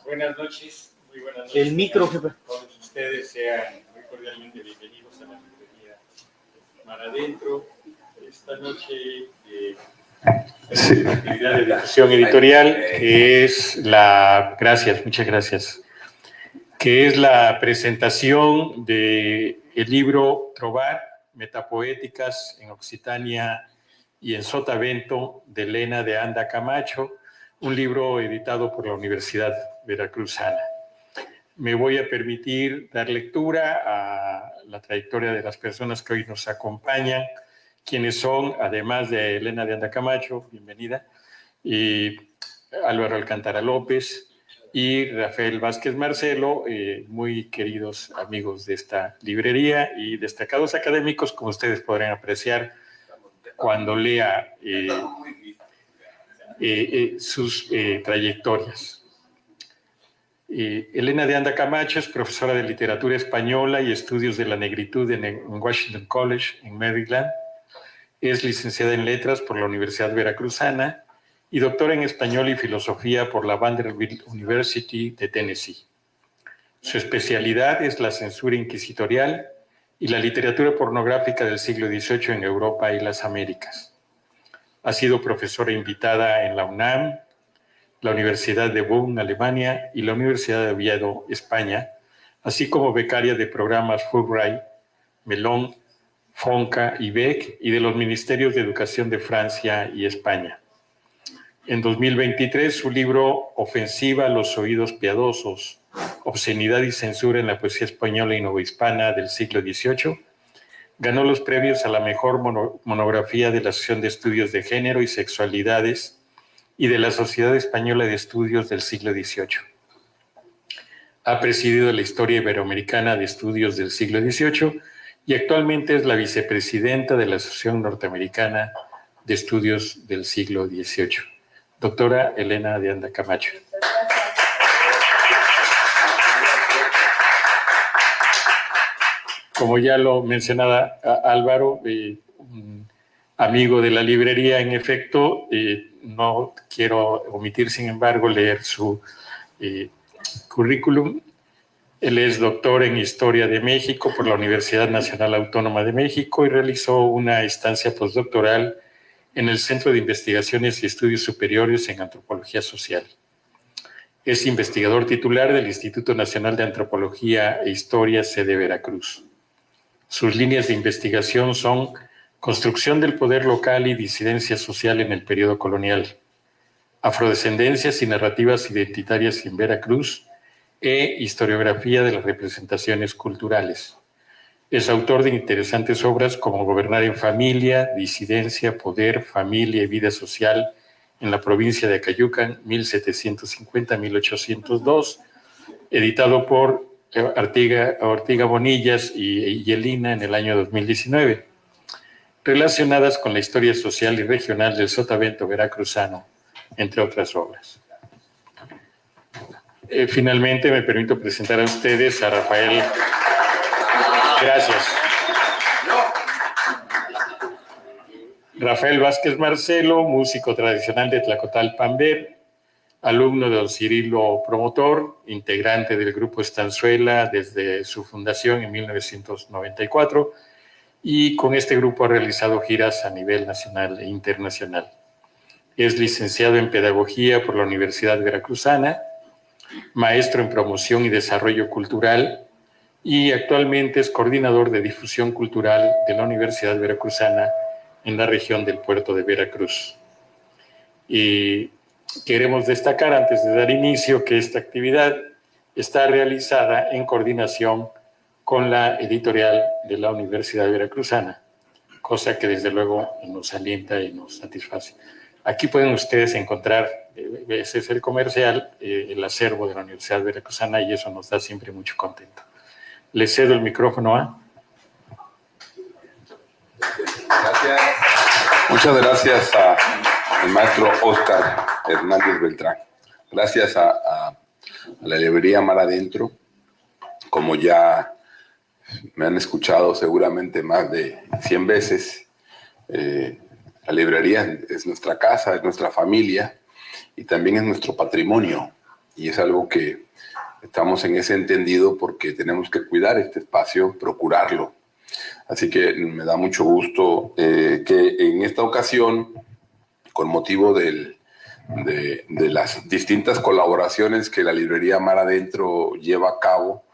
Buenas noches, muy buenas noches. El micro, jefe. Todos ustedes sean muy cordialmente bienvenidos a la librería Mar Adentro. Esta noche una actividad de difusión editorial que es muchas gracias, que es la presentación del libro Trobar, Metapoéticas en Occitania y en Sotavento, de Elena de Anda Camacho, un libro editado por la Universidad Veracruzana. Me voy a permitir dar lectura a la trayectoria de las personas que hoy nos acompañan, quienes son, además de Elena de Anda Camacho, bienvenida, y Álvaro Alcántara López y Rafael Vázquez Marcelo, muy queridos amigos de esta librería y destacados académicos, como ustedes podrán apreciar cuando lea sus trayectorias. Elena de Anda Camacho es profesora de literatura española y estudios de la negritud en Washington College, en Maryland. Es licenciada en letras por la Universidad Veracruzana y doctora en español y filosofía por la Vanderbilt University de Tennessee. Su especialidad es la censura inquisitorial y la literatura pornográfica del siglo XVIII en Europa y las Américas. Ha sido profesora invitada en la UNAM, la Universidad de Bonn, Alemania, y la Universidad de Oviedo, España, así como becaria de programas Fulbright, Melon, Fonca y Beck, y de los Ministerios de Educación de Francia y España. En 2023, su libro Ofensiva a los oídos piadosos, obscenidad y censura en la poesía española y novohispana del siglo XVIII, ganó los premios a la mejor monografía de la Asociación de Estudios de Género y Sexualidades y de la Sociedad Española de Estudios del siglo XVIII. Ha presidido la Historia Iberoamericana de Estudios del siglo XVIII y actualmente es la vicepresidenta de la Asociación Norteamericana de Estudios del siglo XVIII. Doctora Elena de Anda Camacho. Como ya lo mencionaba Álvaro, un amigo de la librería, en efecto, no quiero omitir, sin embargo, leer su currículum. Él es doctor en Historia de México por la Universidad Nacional Autónoma de México y realizó una estancia postdoctoral en el Centro de Investigaciones y Estudios Superiores en Antropología Social. Es investigador titular del Instituto Nacional de Antropología e Historia, sede Veracruz. Sus líneas de investigación son construcción del poder local y disidencia social en el periodo colonial, afrodescendencias y narrativas identitarias en Veracruz e historiografía de las representaciones culturales. Es autor de interesantes obras como Gobernar en Familia, Disidencia, Poder, Familia y Vida Social en la provincia de Acayucan, 1750-1802, editado por Ortiga Bonillas y Yelina en el año 2019, relacionadas con la historia social y regional del Sotavento veracruzano, entre otras obras. Finalmente, me permito presentar a ustedes a Rafael. Gracias. Rafael Vázquez Marcelo, músico tradicional de Tlacotalpan-Ver, alumno de don Cirilo Promotor, integrante del Grupo Estanzuela desde su fundación en 1994, y con este grupo ha realizado giras a nivel nacional e internacional. Es licenciado en Pedagogía por la Universidad Veracruzana, maestro en Promoción y Desarrollo Cultural, y actualmente es coordinador de difusión cultural de la Universidad Veracruzana en la región del puerto de Veracruz. Y queremos destacar, antes de dar inicio, que esta actividad está realizada en coordinación con la editorial de la Universidad Veracruzana, cosa que desde luego nos alienta y nos satisface. Aquí pueden ustedes encontrar, ese es el comercial, el acervo de la Universidad Veracruzana, y eso nos da siempre mucho contento. Le cedo el micrófono a... Gracias. Muchas gracias al maestro Óscar Hernández Beltrán. Gracias a la librería Mar Adentro. Como ya me han escuchado seguramente más de 100 veces, la librería es nuestra casa, es nuestra familia, y también es nuestro patrimonio. Y es algo que estamos en ese entendido porque tenemos que cuidar este espacio, procurarlo. Así que me da mucho gusto que en esta ocasión, con motivo de las distintas colaboraciones que la librería Mar Adentro lleva a cabo,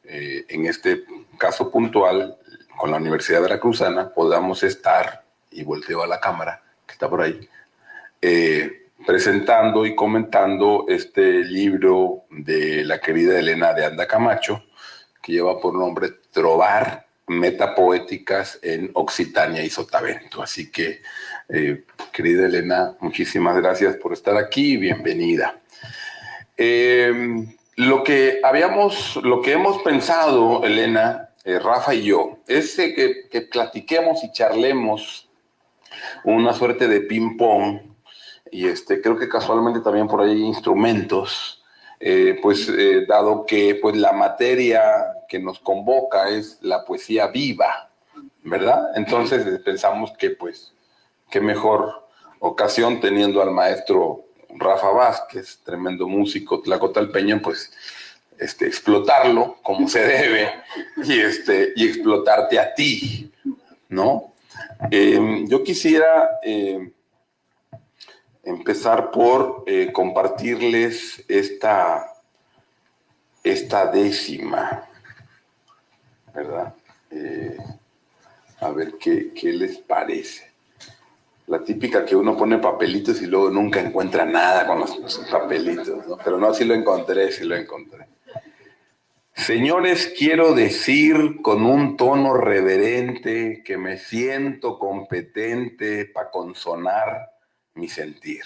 en este caso puntual, con la Universidad Veracruzana, podamos estar, y volteo a la cámara, que está por ahí, presentando y comentando este libro de la querida Elena de Anda Camacho, que lleva por nombre Trovar Metapoéticas en Occitania y Sotavento. Así que, querida Elena, muchísimas gracias por estar aquí y bienvenida. Lo que hemos pensado, Elena, Rafa y yo, es que platiquemos y charlemos una suerte de ping-pong, y creo que casualmente también por ahí hay instrumentos, dado que pues, la materia que nos convoca es la poesía viva, ¿verdad? Entonces pensamos que pues, qué mejor ocasión teniendo al maestro Rafa Vázquez, tremendo músico tlacotalpeño, pues explotarlo como se debe y explotarte a ti, ¿no? Yo quisiera empezar por compartirles esta décima, ¿verdad? A ver qué les parece. La típica que uno pone papelitos y luego nunca encuentra nada con los papelitos, ¿no? Pero no, sí lo encontré. Señores, quiero decir con un tono reverente que me siento competente para consonar mi sentir.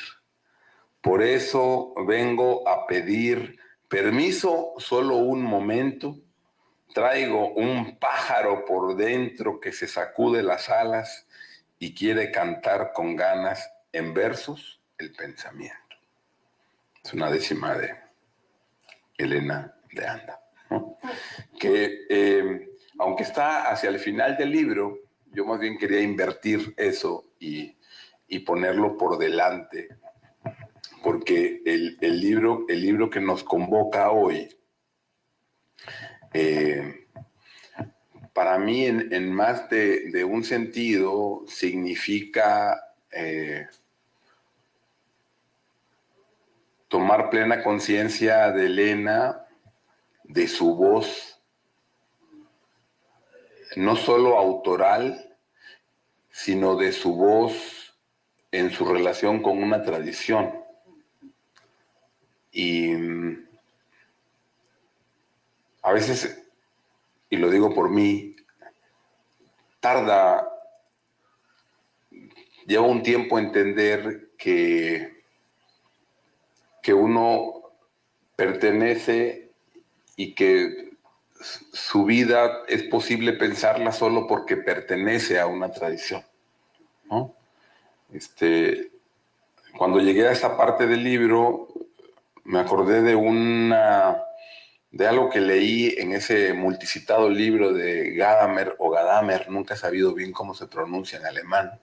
Por eso vengo a pedir permiso solo un momento. Traigo un pájaro por dentro que se sacude las alas y quiere cantar con ganas en versos el pensamiento. Es una décima de Elena de Anda, ¿no? Que aunque está hacia el final del libro, yo más bien quería invertir eso y ponerlo por delante, porque el libro que nos convoca hoy, para mí en más de un sentido significa tomar plena conciencia de Elena, de su voz, no solo autoral, sino de su voz en su relación con una tradición. Y a veces, y lo digo por mí, lleva un tiempo entender que uno pertenece y que su vida es posible pensarla solo porque pertenece a una tradición, ¿no? Cuando llegué a esa parte del libro, me acordé de algo que leí en ese multicitado libro de Gadamer o Gadamer, nunca he sabido bien cómo se pronuncia en alemán,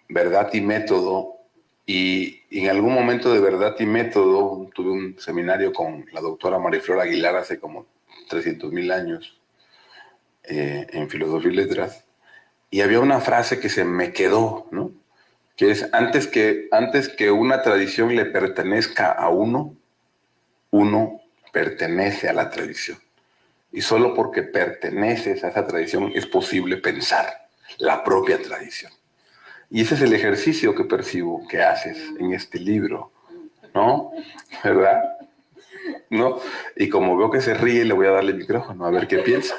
Verdad y Método. Y en algún momento de Verdad y Método tuve un seminario con la doctora Mariflor Aguilar hace como 300,000 años en Filosofía y Letras, y había una frase que se me quedó, ¿no? Que es, antes que una tradición le pertenezca a uno pertenece a la tradición. Y solo porque perteneces a esa tradición es posible pensar la propia tradición. Y ese es el ejercicio que percibo que haces en este libro, ¿no? ¿Verdad? ¿No? Y como veo que se ríe, le voy a darle el micrófono a ver qué piensa.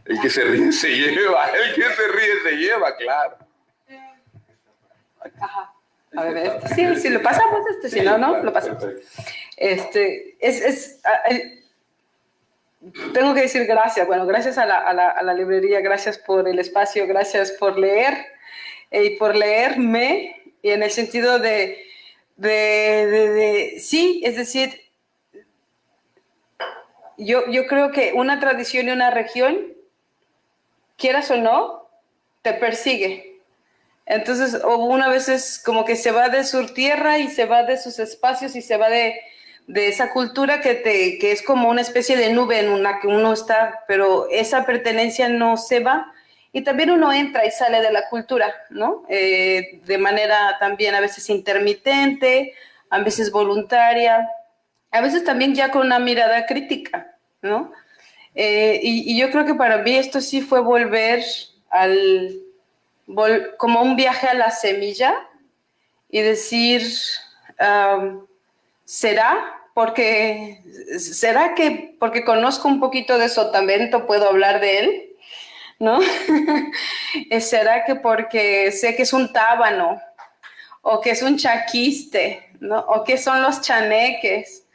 El que se ríe se lleva, claro. Ajá. A ver, sí, lo pasamos, si no, lo pasamos. Tengo que decir gracias. Bueno, gracias a la librería, gracias por el espacio, gracias por leer y por leerme, y en el sentido de sí, es decir, yo creo que una tradición y una región, quieras o no, te persigue. Entonces, una vez es como que se va de su tierra y se va de sus espacios y se va de esa cultura que es como una especie de nube en la que uno está, pero esa pertenencia no se va. Y también uno entra y sale de la cultura, ¿no? De manera también a veces intermitente, a veces voluntaria, a veces también ya con una mirada crítica, ¿no? Y yo creo que para mí esto sí fue volver como un viaje a la semilla y decir, ¿será que porque conozco un poquito de Sotavento puedo hablar de él? ¿No? ¿Será que porque sé que es un tábano o que es un chaquiste, ¿no? O que son los chaneques?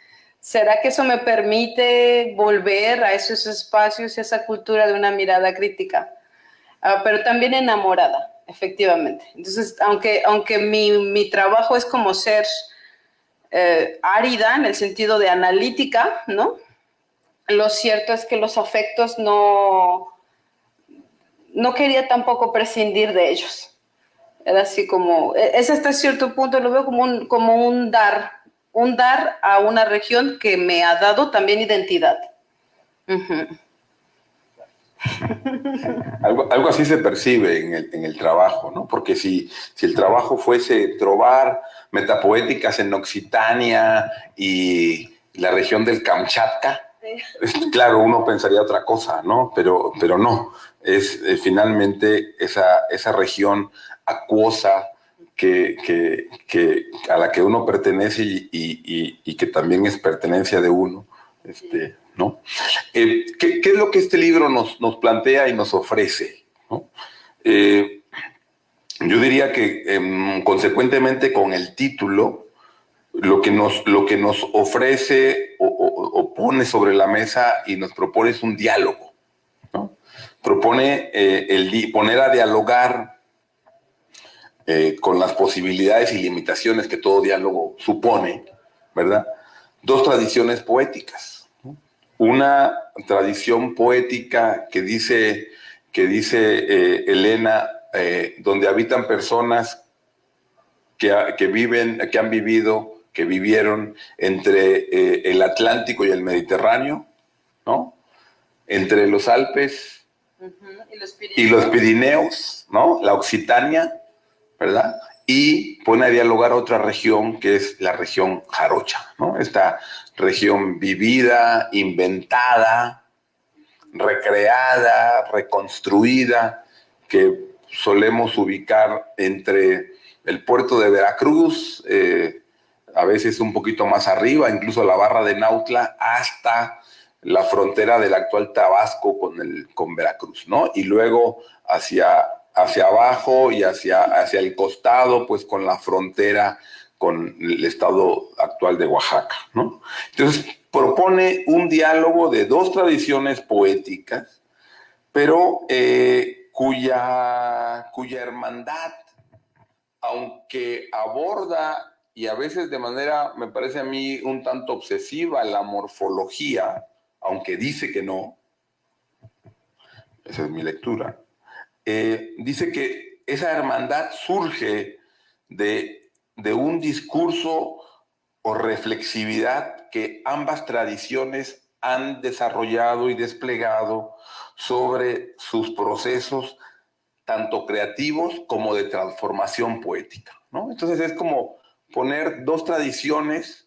¿Será que eso me permite volver a esos espacios, a esa cultura de una mirada crítica? Pero también enamorada, efectivamente. Entonces, aunque mi trabajo es como ser árida en el sentido de analítica, ¿no? Lo cierto es que los afectos no quería tampoco prescindir de ellos. Era así como, es hasta cierto punto, lo veo como un dar a una región que me ha dado también identidad. Uh-huh. Algo así se percibe en el trabajo, ¿no? Porque si el trabajo fuese trovar metapoéticas en Occitania y la región del Kamchatka, claro, uno pensaría otra cosa, ¿no? Pero no, es finalmente esa región acuosa a la que uno pertenece y que también es pertenencia de uno, ¿no? ¿Qué es lo que este libro nos plantea y nos ofrece, ¿no? Yo diría que consecuentemente con el título, lo que nos ofrece o pone sobre la mesa y nos propone es un diálogo, ¿no? Propone poner a dialogar con las posibilidades y limitaciones que todo diálogo supone, ¿verdad? Dos tradiciones poéticas, ¿no? Una tradición poética que dice Elena, donde habitan personas que han vivido, que vivieron entre el Atlántico y el Mediterráneo, ¿no? Entre los Alpes y los Pirineos, ¿no? La Occitania, ¿verdad? Y pone a dialogar otra región que es la región jarocha, ¿no? Esta región vivida, inventada, recreada, reconstruida, que solemos ubicar entre el puerto de Veracruz, a veces un poquito más arriba, incluso la barra de Nautla, hasta la frontera del actual Tabasco con Veracruz, ¿no? Y luego hacia abajo y hacia el costado, pues con la frontera con el estado actual de Oaxaca, ¿no? Entonces, propone un diálogo de dos tradiciones poéticas, pero cuya hermandad, aunque aborda, y a veces de manera, me parece a mí, un tanto obsesiva, la morfología, aunque dice que no, esa es mi lectura, dice que esa hermandad surge de un discurso o reflexividad que ambas tradiciones han desarrollado y desplegado sobre sus procesos tanto creativos como de transformación poética, ¿no? Entonces es como poner dos tradiciones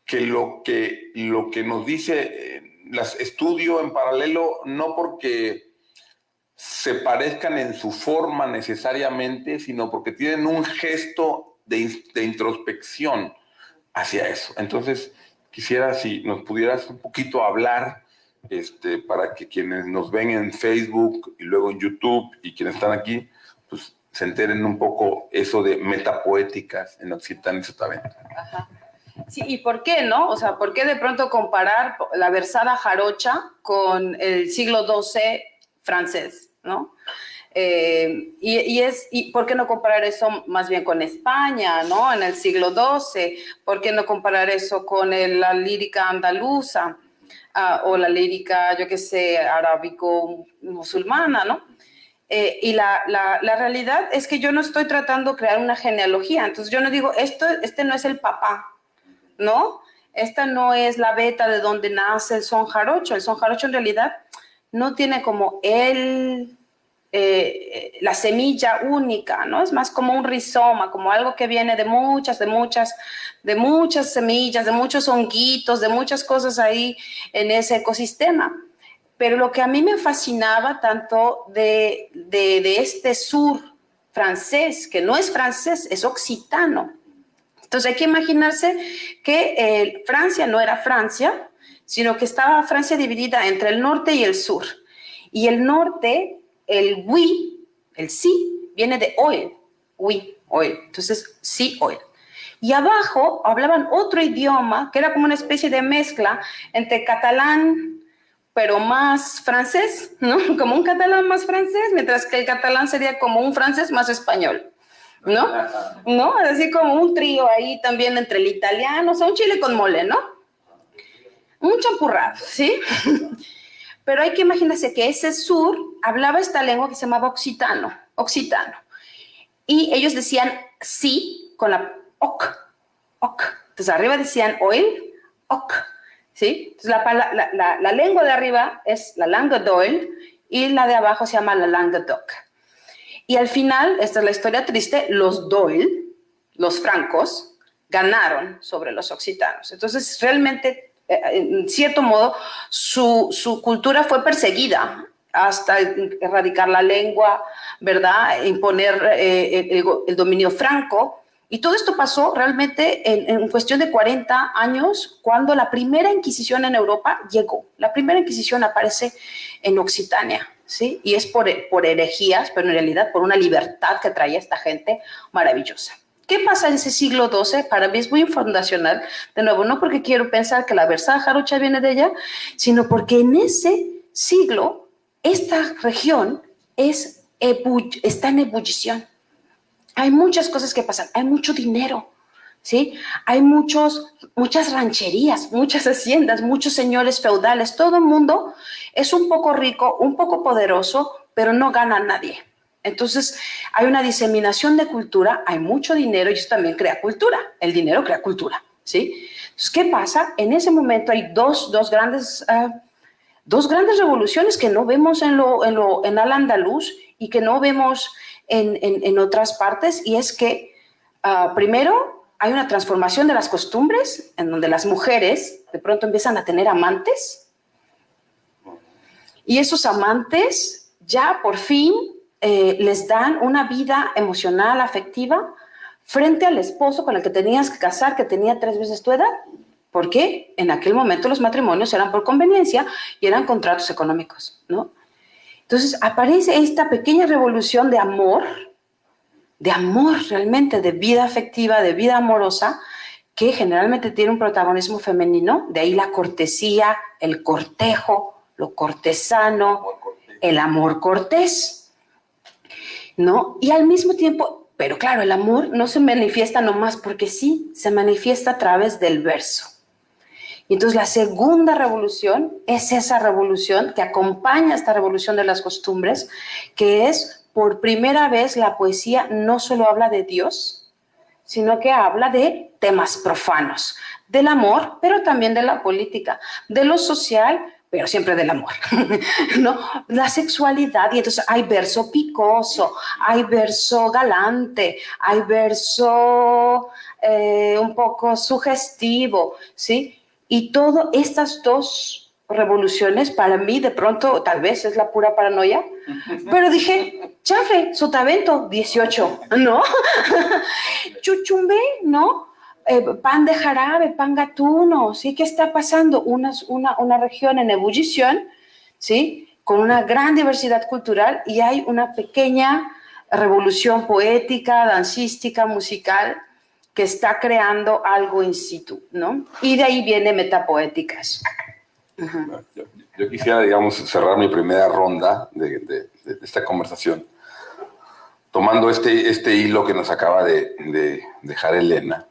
que lo que nos dice, las estudio en paralelo no porque se parezcan en su forma necesariamente, sino porque tienen un gesto de introspección hacia eso. Entonces, quisiera si nos pudieras un poquito hablar para que quienes nos ven en Facebook y luego en YouTube y quienes están aquí, pues se enteren un poco eso de metapoéticas en Occitania y Sotavento. Ajá. Sí, ¿y por qué, no? O sea, ¿por qué de pronto comparar la versada jarocha con el siglo XII francés, ¿no? Y ¿por qué no comparar eso más bien con España, ¿no? En el siglo XII. ¿Por qué no comparar eso con la lírica andaluza o la lírica, yo qué sé, arábico-musulmana, ¿no? Y la realidad es que yo no estoy tratando de crear una genealogía. Entonces yo no digo, este no es el papá, ¿no? Esta no es la beta de donde nace el son jarocho. El son jarocho en realidad no tiene como la semilla única, ¿no? Es más como un rizoma, como algo que viene de muchas semillas, de muchos honguitos, de muchas cosas ahí en ese ecosistema. Pero lo que a mí me fascinaba tanto de este sur francés, que no es francés, es occitano. Entonces hay que imaginarse que Francia no era Francia, sino que estaba Francia dividida entre el norte y el sur. Y el norte, el oui, el sí, viene de oil, oui, oil. Entonces, sí, oil. Y abajo hablaban otro idioma que era como una especie de mezcla entre catalán, pero más francés, ¿no? Como un catalán más francés, mientras que el catalán sería como un francés más español, ¿no? ¿No? Así como un trío ahí también entre el italiano, o sea, un chile con mole, ¿no? Un champurrado, ¿sí? Pero hay que imaginarse que ese sur hablaba esta lengua que se llamaba occitano. Y ellos decían sí con la ok. Entonces arriba decían oil, ok. ¿Sí? Entonces la lengua de arriba es la langue d'oil y la de abajo se llama la langue d'oc. Y al final, esta es la historia triste, los Doyle, los francos, ganaron sobre los occitanos. Entonces, realmente, en cierto modo, su cultura fue perseguida hasta erradicar la lengua, ¿verdad? Imponer el dominio franco. Y todo esto pasó realmente en cuestión de 40 años, cuando la primera Inquisición en Europa llegó. La primera Inquisición aparece en Occitania, ¿sí? Y es por herejías, pero en realidad por una libertad que traía esta gente maravillosa. ¿Qué pasa en ese siglo XII? Para mí es muy fundacional, de nuevo, no porque quiero pensar que la versada jarocha viene de allá, sino porque en ese siglo esta región está en ebullición. Hay muchas cosas que pasan, hay mucho dinero, ¿sí? Hay muchas rancherías, muchas haciendas, muchos señores feudales, todo el mundo es un poco rico, un poco poderoso, pero no gana a nadie. Entonces, hay una diseminación de cultura, hay mucho dinero y eso también crea cultura. El dinero crea cultura, ¿sí? Entonces, ¿qué pasa? En ese momento hay dos grandes revoluciones que no vemos en Al-Andalus y que no vemos en otras partes, y es que primero hay una transformación de las costumbres en donde las mujeres de pronto empiezan a tener amantes y esos amantes ya por fin les dan una vida emocional, afectiva frente al esposo con el que tenías que casar, que tenía 3 veces tu edad. ¿Por qué? En aquel momento los matrimonios eran por conveniencia y eran contratos económicos, ¿no? Entonces aparece esta pequeña revolución de amor realmente, de vida afectiva, de vida amorosa, que generalmente tiene un protagonismo femenino, de ahí la cortesía, el cortejo, lo cortesano, el amor cortés, ¿no? Y al mismo tiempo, pero claro, el amor no se manifiesta nomás porque sí, se manifiesta a través del verso. Y entonces la segunda revolución es esa revolución que acompaña a esta revolución de las costumbres, que es por primera vez la poesía no solo habla de Dios, sino que habla de temas profanos, del amor, pero también de la política, de lo social, pero siempre del amor, ¿no? La sexualidad, y entonces hay verso picoso, hay verso galante, hay verso un poco sugestivo, ¿sí? Y todas estas dos revoluciones, para mí, de pronto, tal vez es la pura paranoia, pero dije, chafe, sotavento, 18, ¿no? Chuchumbe, ¿no? Pan de jarabe, pan gatuno, ¿sí? ¿Qué está pasando? Una región en ebullición, ¿sí? Con una gran diversidad cultural, y hay una pequeña revolución poética, dancística, musical, que está creando algo in situ, ¿no? Y de ahí viene metapoéticas. Yo quisiera, digamos, cerrar mi primera ronda de esta conversación tomando este hilo que nos acaba de dejar Elena,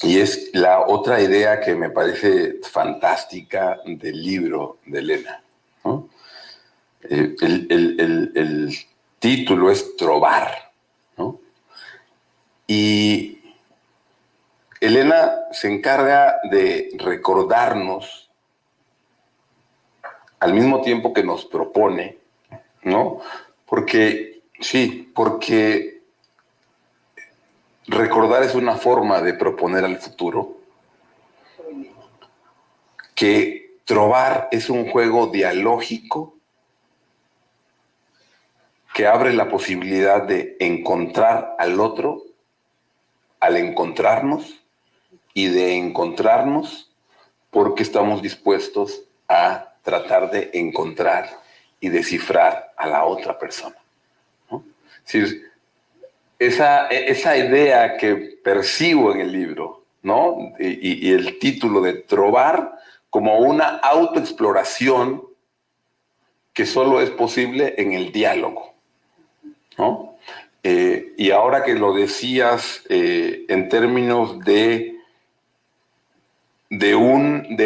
y es la otra idea que me parece fantástica del libro de Elena, ¿no? El título es Trovar, ¿no? Y Elena se encarga de recordarnos, al mismo tiempo que nos propone, ¿no? Porque recordar es una forma de proponer al futuro, que trovar es un juego dialógico que abre la posibilidad de encontrar al otro al encontrarnos y de encontrarnos porque estamos dispuestos a tratar de encontrar y descifrar a la otra persona, ¿no? Es decir, esa idea que percibo en el libro, ¿no? Y el título de Trovar como una autoexploración que solo es posible en el diálogo, ¿no? Y ahora que lo decías en términos de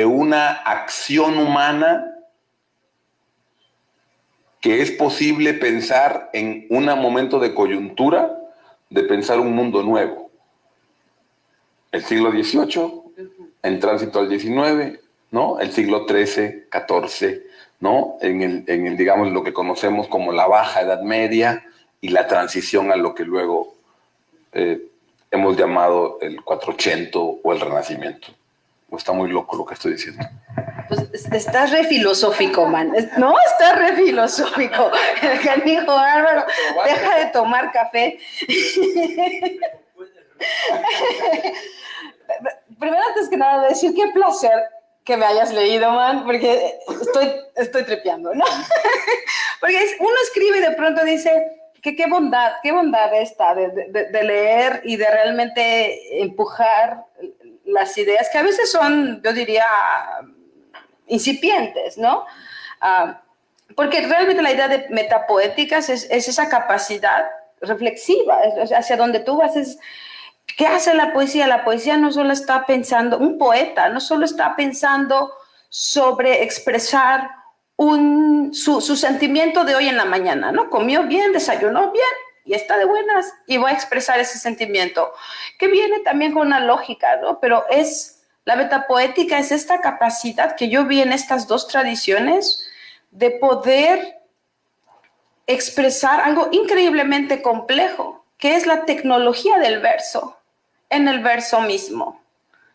una acción humana que es posible pensar en un momento de coyuntura, de pensar un mundo nuevo. El siglo XVIII, en tránsito al XIX, ¿no? El siglo XIII, XIV, ¿no? En el, digamos, lo que conocemos como la Baja Edad Media y la transición a lo que luego hemos llamado el 480 o el Renacimiento. ¿O está muy loco lo que estoy diciendo? Pues estás re filosófico, man. No, estás re filosófico. El canijo Álvaro, deja de tomar café. Primero, antes que nada, decir qué placer que me hayas leído, man, porque estoy trepeando, ¿no? Porque uno escribe y de pronto dice que qué bondad esta de leer y de realmente empujar las ideas que a veces son, yo diría, incipientes, ¿no? Porque realmente la idea de metapoéticas es esa capacidad reflexiva, hacia donde tú vas, ¿qué hace la poesía? La poesía no solo está pensando, un poeta no solo está pensando sobre expresar su sentimiento de hoy en la mañana, ¿no? Comió bien, desayunó bien y está de buenas y va a expresar ese sentimiento, que viene también con una lógica, ¿no? Pero la metapoética es esta capacidad que yo vi en estas dos tradiciones de poder expresar algo increíblemente complejo, que es la tecnología del verso, en el verso mismo,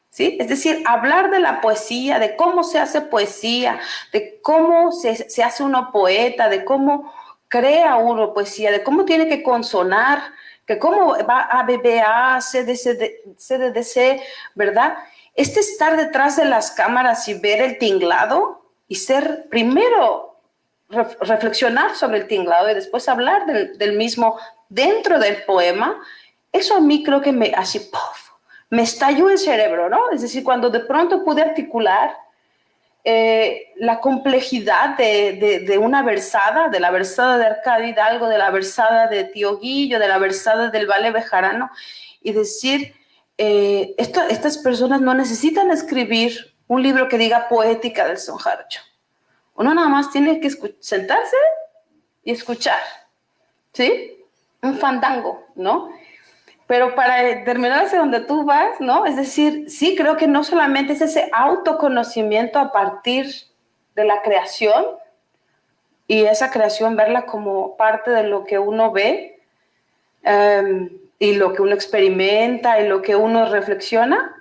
¿sí? Es decir, hablar de la poesía, de cómo se hace poesía, de cómo se hace uno poeta, de cómo crea uno poesía, de cómo tiene que consonar, que cómo va a BBA, CDDC, ¿verdad? Estar detrás de las cámaras y ver el tinglado y ser primero reflexionar sobre el tinglado y después hablar del mismo dentro del poema, eso a mí creo que me estalló el cerebro, ¿no? Es decir, cuando de pronto pude articular la complejidad de una versada, de la versada de Arcadio Hidalgo, de la versada de Tío Guillo, de la versada del Vale Bejarano, y decir, estas personas no necesitan escribir un libro que diga poética del son jarocho. Uno nada más tiene que sentarse y escuchar, ¿sí? Un fandango, ¿no? Pero para terminar hacia donde tú vas, ¿no? Es decir, sí creo que no solamente es ese autoconocimiento a partir de la creación y esa creación verla como parte de lo que uno ve y lo que uno experimenta y lo que uno reflexiona,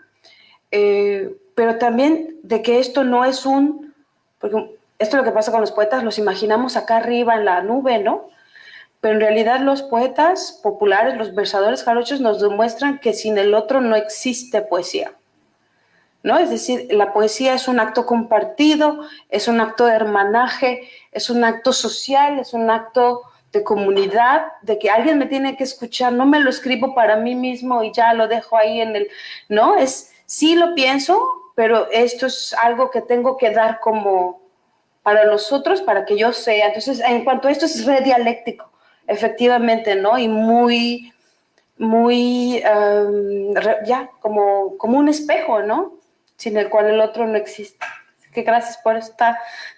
pero también de que esto no es porque esto es lo que pasa con los poetas, los imaginamos acá arriba en la nube, ¿no? Pero en realidad los poetas populares, los versadores jarochos nos demuestran que sin el otro no existe poesía, ¿no? Es decir, la poesía es un acto compartido, es un acto de hermanaje, es un acto social, es un acto de comunidad, de que alguien me tiene que escuchar, no me lo escribo para mí mismo y ya lo dejo ahí ¿no? Sí lo pienso, pero esto es algo que tengo que dar como para los otros, para que yo sea. Entonces, en cuanto a esto es redialéctico, efectivamente, ¿no? Y muy, ya, como un espejo, ¿no? Sin el cual el otro no existe. Así que gracias por estar.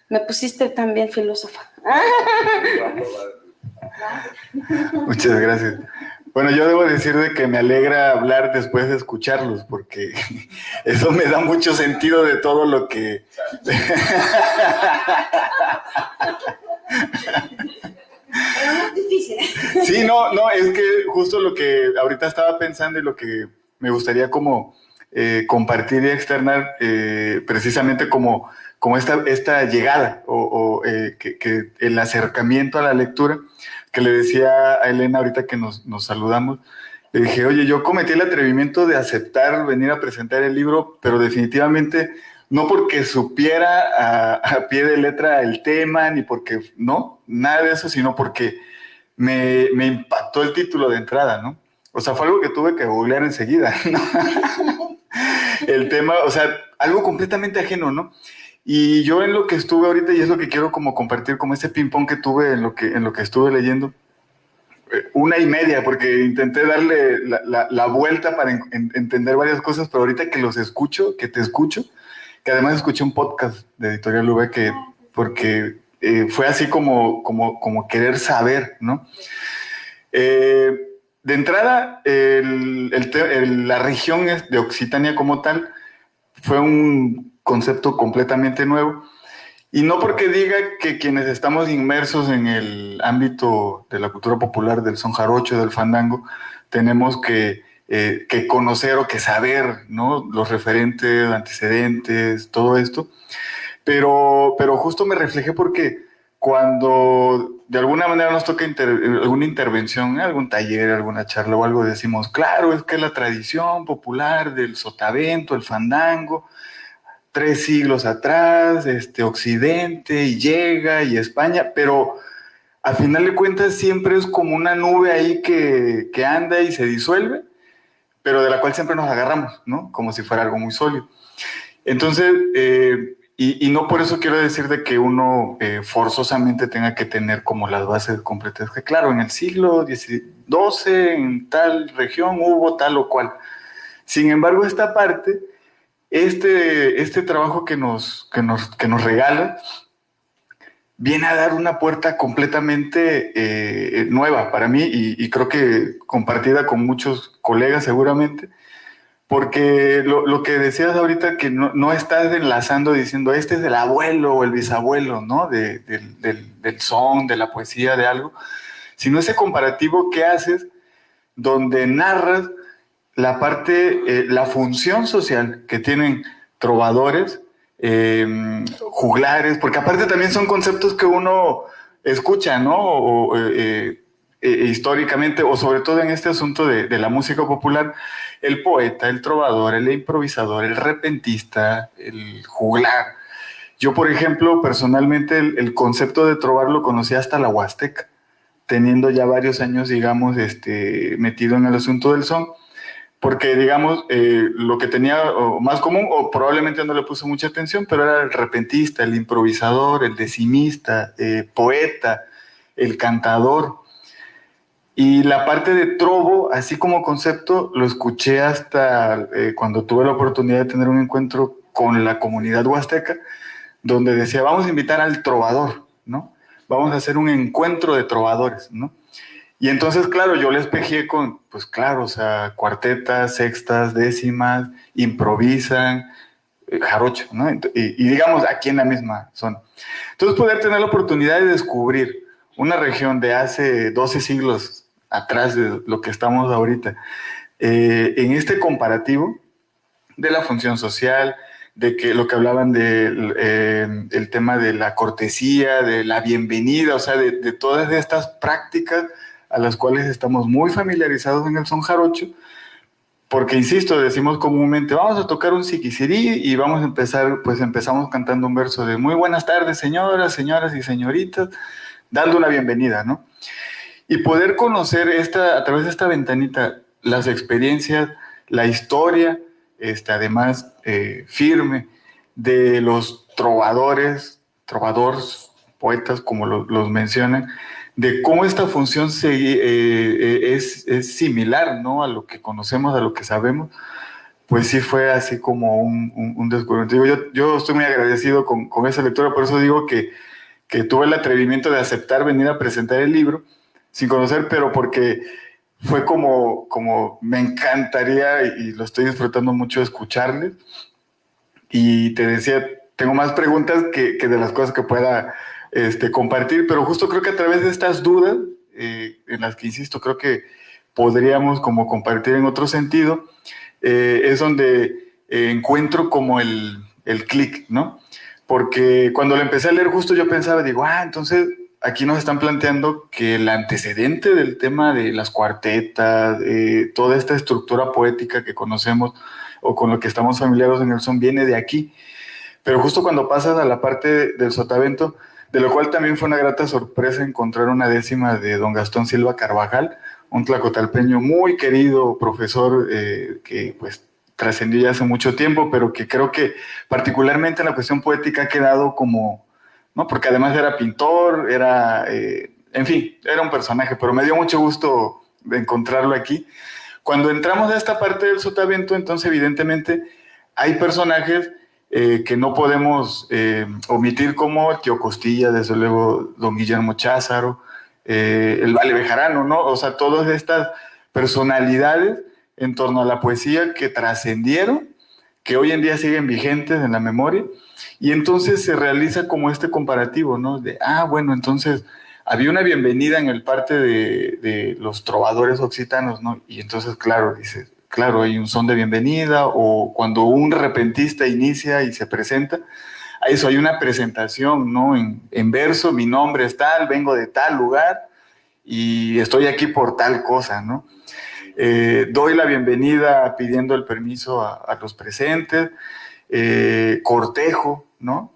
Me pusiste también filósofa. Muchas gracias. Bueno, yo debo decir de que me alegra hablar después de escucharlos, porque eso me da mucho sentido de todo lo que... Pero no es difícil. Sí, no, es que justo lo que ahorita estaba pensando y lo que me gustaría como compartir y externar, precisamente como esta llegada que el acercamiento a la lectura, que le decía a Elena ahorita que nos saludamos, le dije, oye, yo cometí el atrevimiento de aceptar venir a presentar el libro, pero definitivamente no porque supiera a pie de letra el tema, ni porque, no, nada de eso, sino porque me impactó el título de entrada, ¿no? O sea, fue algo que tuve que googlear enseguida, ¿no? El tema, o sea, algo completamente ajeno, ¿no? Y yo en lo que estuve ahorita, y es lo que quiero como compartir, como ese ping-pong que tuve en lo que estuve leyendo, 1:30, porque intenté darle la vuelta para entender varias cosas, pero ahorita que te escucho, que además escuché un podcast de Editorial V, porque fue así como querer saber, ¿no? De entrada, la región de Occitania como tal fue un concepto completamente nuevo, y no porque diga que quienes estamos inmersos en el ámbito de la cultura popular, del son jarocho, del fandango, tenemos que conocer o que saber, ¿no? Los referentes, antecedentes, todo esto, pero justo me reflejé porque cuando de alguna manera nos toca alguna intervención, algún taller, alguna charla o algo, decimos, claro, es que la tradición popular del sotavento, el fandango, 3 siglos atrás, Occidente, y llega, y España, pero al final de cuentas siempre es como una nube ahí que anda y se disuelve, pero de la cual siempre nos agarramos, ¿no? Como si fuera algo muy sólido. Entonces, y no por eso quiero decir de que uno forzosamente tenga que tener como las bases completas, que claro, en el siglo XII, en tal región hubo tal o cual. Sin embargo, esta parte, este trabajo que nos regala, viene a dar una puerta completamente nueva para mí, y creo que compartida con muchos colegas seguramente, porque lo que decías ahorita, que no estás enlazando diciendo este es el abuelo o el bisabuelo, ¿no? Del son, de la poesía, de algo, sino ese comparativo que haces donde narras la parte, la función social que tienen trovadores, juglares, porque aparte también son conceptos que uno escucha, ¿no? Históricamente, o sobre todo en este asunto de la música popular, el poeta, el trovador, el improvisador, el repentista, el juglar. Yo, por ejemplo, personalmente el concepto de trovar lo conocí hasta la Huasteca, teniendo ya varios años, digamos, metido en el asunto del son, porque, digamos, lo que tenía más común, o probablemente no le puse mucha atención, pero era el repentista, el improvisador, el decimista, poeta, el cantador. Y la parte de trovo, así como concepto, lo escuché hasta cuando tuve la oportunidad de tener un encuentro con la comunidad huasteca, donde decía, vamos a invitar al trovador, ¿no? Vamos a hacer un encuentro de trovadores, ¿no? Y entonces, claro, yo les espejé con, pues claro, o sea, cuartetas, sextas, décimas, improvisan, jarocho, ¿no? Y digamos, aquí en la misma zona. Entonces, poder tener la oportunidad de descubrir una región de hace 12 siglos atrás de lo que estamos ahorita, en este comparativo de la función social, de que lo que hablaban del el tema de la cortesía, de la bienvenida, o sea, de todas estas prácticas a las cuales estamos muy familiarizados en el son jarocho, porque, insisto, decimos comúnmente, vamos a tocar un siquicirí y vamos a empezar, pues empezamos cantando un verso de muy buenas tardes, señoras y señoritas, dando una bienvenida, ¿no? Y poder conocer a través de esta ventanita las experiencias, la historia, además firme, de los trovadores, poetas, como los mencionan, de cómo esta función es similar, ¿no? A lo que conocemos, a lo que sabemos, pues sí fue así como un descubrimiento. Digo, yo estoy muy agradecido con esa lectura, por eso digo que tuve el atrevimiento de aceptar venir a presentar el libro sin conocer, pero porque fue como me encantaría y lo estoy disfrutando mucho escucharles. Y te decía, tengo más preguntas que de las cosas que pueda compartir, pero justo creo que a través de estas dudas, en las que insisto, creo que podríamos como compartir en otro sentido, es donde encuentro como el clic, ¿no? Porque cuando lo empecé a leer justo yo pensaba, digo, entonces aquí nos están planteando que el antecedente del tema de las cuartetas, toda esta estructura poética que conocemos o con lo que estamos familiarizados en el son viene de aquí. Pero justo cuando pasas a la parte del sotavento, de lo cual también fue una grata sorpresa encontrar una décima de don Gastón Silva Carvajal, un tlacotalpeño muy querido profesor que pues trascendió ya hace mucho tiempo, pero que creo que particularmente en la cuestión poética ha quedado como, ¿no? Porque además era pintor, en fin, era un personaje, pero me dio mucho gusto de encontrarlo aquí. Cuando entramos a esta parte del sotavento, entonces evidentemente hay personajes que no podemos omitir, como el Tío Costilla, desde luego don Guillermo Cházaro, el Vale Bejarano, ¿no? O sea, todas estas personalidades en torno a la poesía que trascendieron, que hoy en día siguen vigentes en la memoria, y entonces se realiza como este comparativo, ¿no? De, bueno, entonces había una bienvenida en el parte de los trovadores occitanos, ¿no? Y entonces, claro, dices, claro, hay un son de bienvenida, o cuando un repentista inicia y se presenta, a eso hay una presentación, ¿no? En verso, mi nombre es tal, vengo de tal lugar y estoy aquí por tal cosa, ¿no? Doy la bienvenida pidiendo el permiso a los presentes, cortejo, ¿no?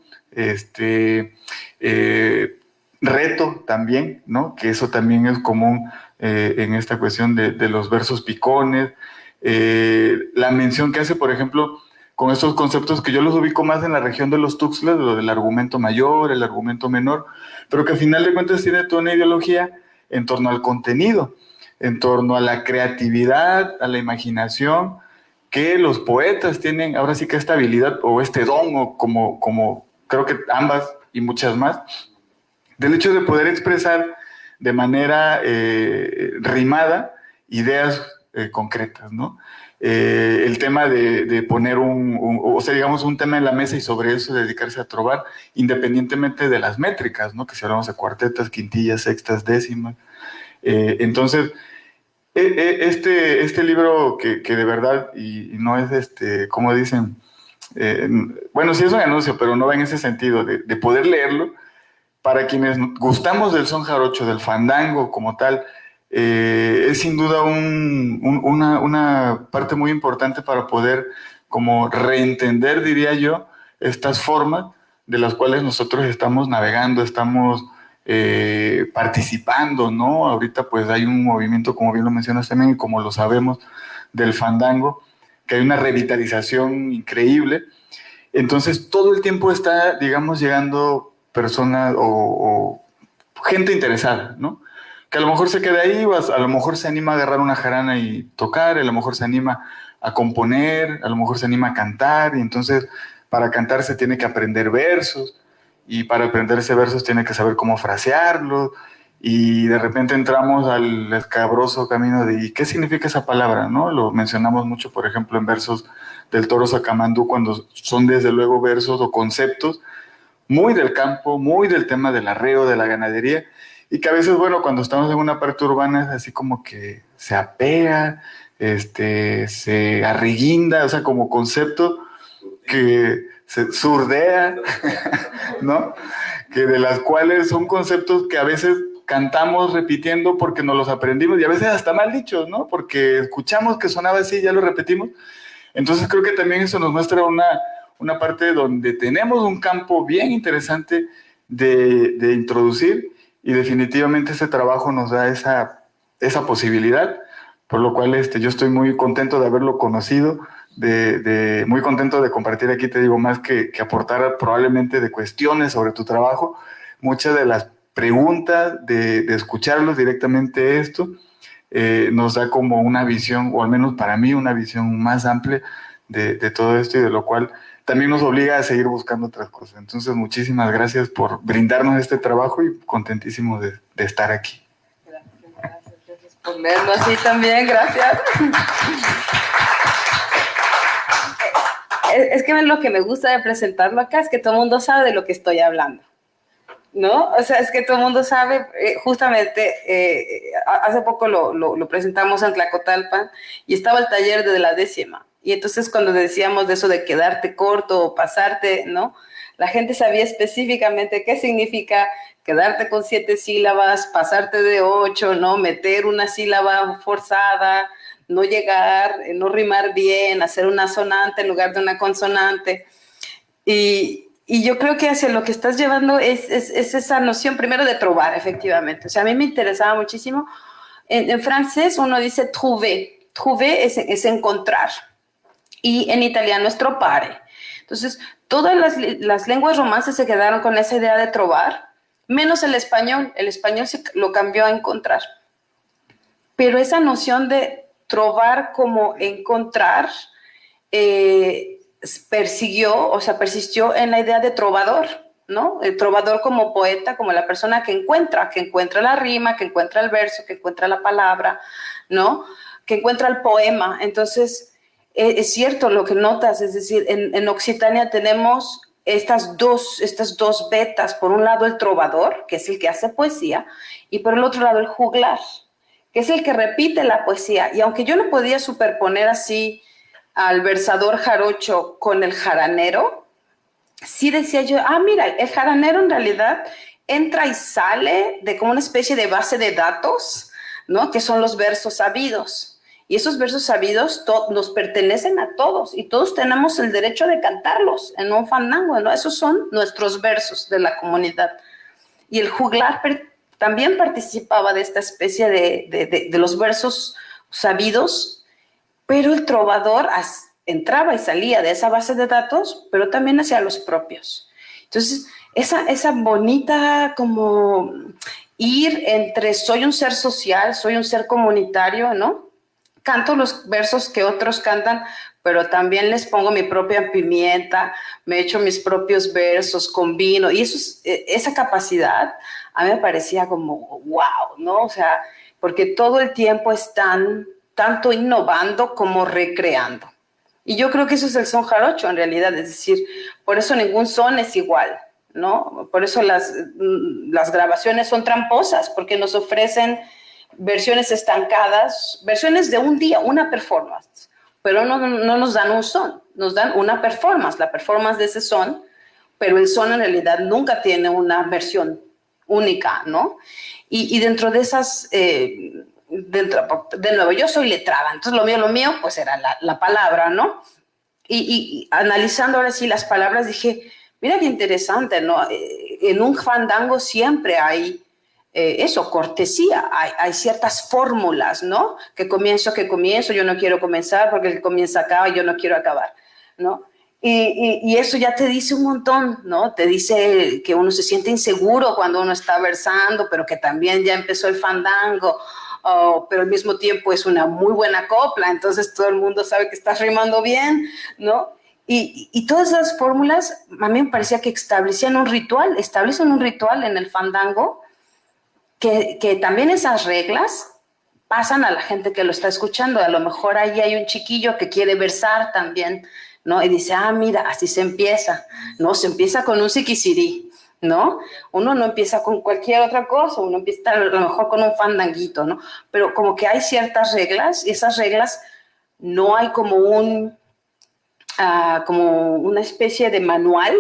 Reto también, ¿no? Que eso también es común en esta cuestión de los versos picones. La mención que hace, por ejemplo, con estos conceptos que yo los ubico más en la región de los Tuxtlas, lo del argumento mayor, el argumento menor, pero que al final de cuentas tiene toda una ideología en torno al contenido, en torno a la creatividad, a la imaginación, que los poetas tienen ahora sí que esta habilidad o este don, o como creo que ambas y muchas más, del hecho de poder expresar de manera rimada ideas concretas, ¿no? El tema de poner un tema en la mesa y sobre eso dedicarse a trobar, independientemente de las métricas, ¿no? Que si hablamos de cuartetas, quintillas, sextas, décimas. Entonces, este libro que de verdad, y no es como dicen, bueno, sí es un anuncio, pero no va en ese sentido, de poder leerlo, para quienes gustamos del son jarocho, del fandango como tal, es sin duda una parte muy importante para poder como reentender, diría yo, estas formas de las cuales nosotros estamos navegando, estamos participando, ¿no? Ahorita pues hay un movimiento, como bien lo mencionas también, y como lo sabemos, del fandango, que hay una revitalización increíble. Entonces todo el tiempo está, digamos, llegando personas o gente interesada, ¿no? Que a lo mejor se queda ahí, o a lo mejor se anima a agarrar una jarana y tocar, a lo mejor se anima a componer, a lo mejor se anima a cantar, y entonces para cantar se tiene que aprender versos, y para aprenderse versos tiene que saber cómo frasearlos, y de repente entramos al escabroso camino de ¿y qué significa esa palabra? ¿No? Lo mencionamos mucho, por ejemplo, en versos del Toro Sacamandú, cuando son desde luego versos o conceptos muy del campo, muy del tema del arreo, de la ganadería, y que a veces, bueno, cuando estamos en una parte urbana es así como que se apega, se arriguinda, o sea, como concepto que se surdea, ¿no? Que de las cuales son conceptos que a veces cantamos repitiendo porque nos los aprendimos, y a veces hasta mal dichos, ¿no? Porque escuchamos que sonaba así y ya lo repetimos. Entonces creo que también eso nos muestra una parte donde tenemos un campo bien interesante de introducir, y definitivamente ese trabajo nos da esa posibilidad, por lo cual yo estoy muy contento de haberlo conocido, muy contento de compartir aquí, te digo, más que aportar probablemente de cuestiones sobre tu trabajo, muchas de las preguntas, de escucharlos directamente nos da como una visión, o al menos para mí una visión más amplia de todo esto y de lo cual también nos obliga a seguir buscando otras cosas. Entonces, muchísimas gracias por brindarnos este trabajo y contentísimo de estar aquí. Gracias por leerlo así también, gracias. Es que lo que me gusta de presentarlo acá es que todo el mundo sabe de lo que estoy hablando, ¿no? O sea, es que todo el mundo sabe, justamente, hace poco lo presentamos en Tlacotalpan y estaba el taller de la 10ª. Y entonces cuando decíamos de eso de quedarte corto o pasarte, ¿no? La gente sabía específicamente qué significa quedarte con 7 sílabas, pasarte de 8, ¿no? Meter una sílaba forzada, no llegar, no rimar bien, hacer una sonante en lugar de una consonante. Y yo creo que hacia lo que estás llevando es esa noción primero de trobar, efectivamente. O sea, a mí me interesaba muchísimo. En francés uno dice trouver. Trouver es encontrar. Y en italiano es trovare. Entonces, todas las lenguas romances se quedaron con esa idea de trovar, menos el español. El español lo cambió a encontrar. Pero esa noción de trovar como encontrar persistió en la idea de trovador, ¿no? El trovador como poeta, como la persona que encuentra la rima, que encuentra el verso, que encuentra la palabra, ¿no? Que encuentra el poema. Entonces, es cierto lo que notas, es decir, en Occitania tenemos estas dos vetas. Por un lado el trovador, que es el que hace poesía, y por el otro lado el juglar, que es el que repite la poesía. Y aunque yo no podía superponer así al versador jarocho con el jaranero, sí decía yo, mira, el jaranero en realidad entra y sale de como una especie de base de datos, ¿no? Que son los versos sabidos. Y esos versos sabidos nos pertenecen a todos y todos tenemos el derecho de cantarlos en un fandango, ¿no? Esos son nuestros versos de la comunidad. Y el juglar también participaba de esta especie de los versos sabidos, pero el trovador entraba y salía de esa base de datos, pero también hacia los propios. Entonces, esa bonita como ir entre soy un ser social, soy un ser comunitario, ¿no? Canto los versos que otros cantan, pero también les pongo mi propia pimienta, me echo mis propios versos, combino, y esa capacidad a mí me parecía como wow, ¿no? O sea, porque todo el tiempo están tanto innovando como recreando. Y yo creo que eso es el son jarocho en realidad, es decir, por eso ningún son es igual, ¿no? Por eso las grabaciones son tramposas, porque nos ofrecen versiones estancadas, versiones de un día, una performance, pero no nos dan un son, nos dan una performance, la performance de ese son, pero el son en realidad nunca tiene una versión única, ¿no? Y dentro de esas, de nuevo, yo soy letrada, entonces lo mío pues era la palabra, ¿no? Y analizando ahora sí las palabras dije, mira qué interesante, ¿no? En un fandango siempre hay cortesía, hay ciertas fórmulas, ¿no? Que comienzo, yo no quiero comenzar porque el que comienza acaba y yo no quiero acabar, ¿no? Y eso ya te dice un montón, ¿no? Te dice que uno se siente inseguro cuando uno está versando, pero que también ya empezó el fandango, pero al mismo tiempo es una muy buena copla, entonces todo el mundo sabe que estás rimando bien, ¿no? Y todas esas fórmulas a mí me parecía que establecen un ritual en el fandango, que también esas reglas pasan a la gente que lo está escuchando. A lo mejor ahí hay un chiquillo que quiere versar también, ¿no? Y dice, mira, así se empieza, ¿no? Se empieza con un siquisirí, ¿no? Uno no empieza con cualquier otra cosa, uno empieza a lo mejor con un fandanguito, ¿no? Pero como que hay ciertas reglas, y esas reglas no hay como una especie de manual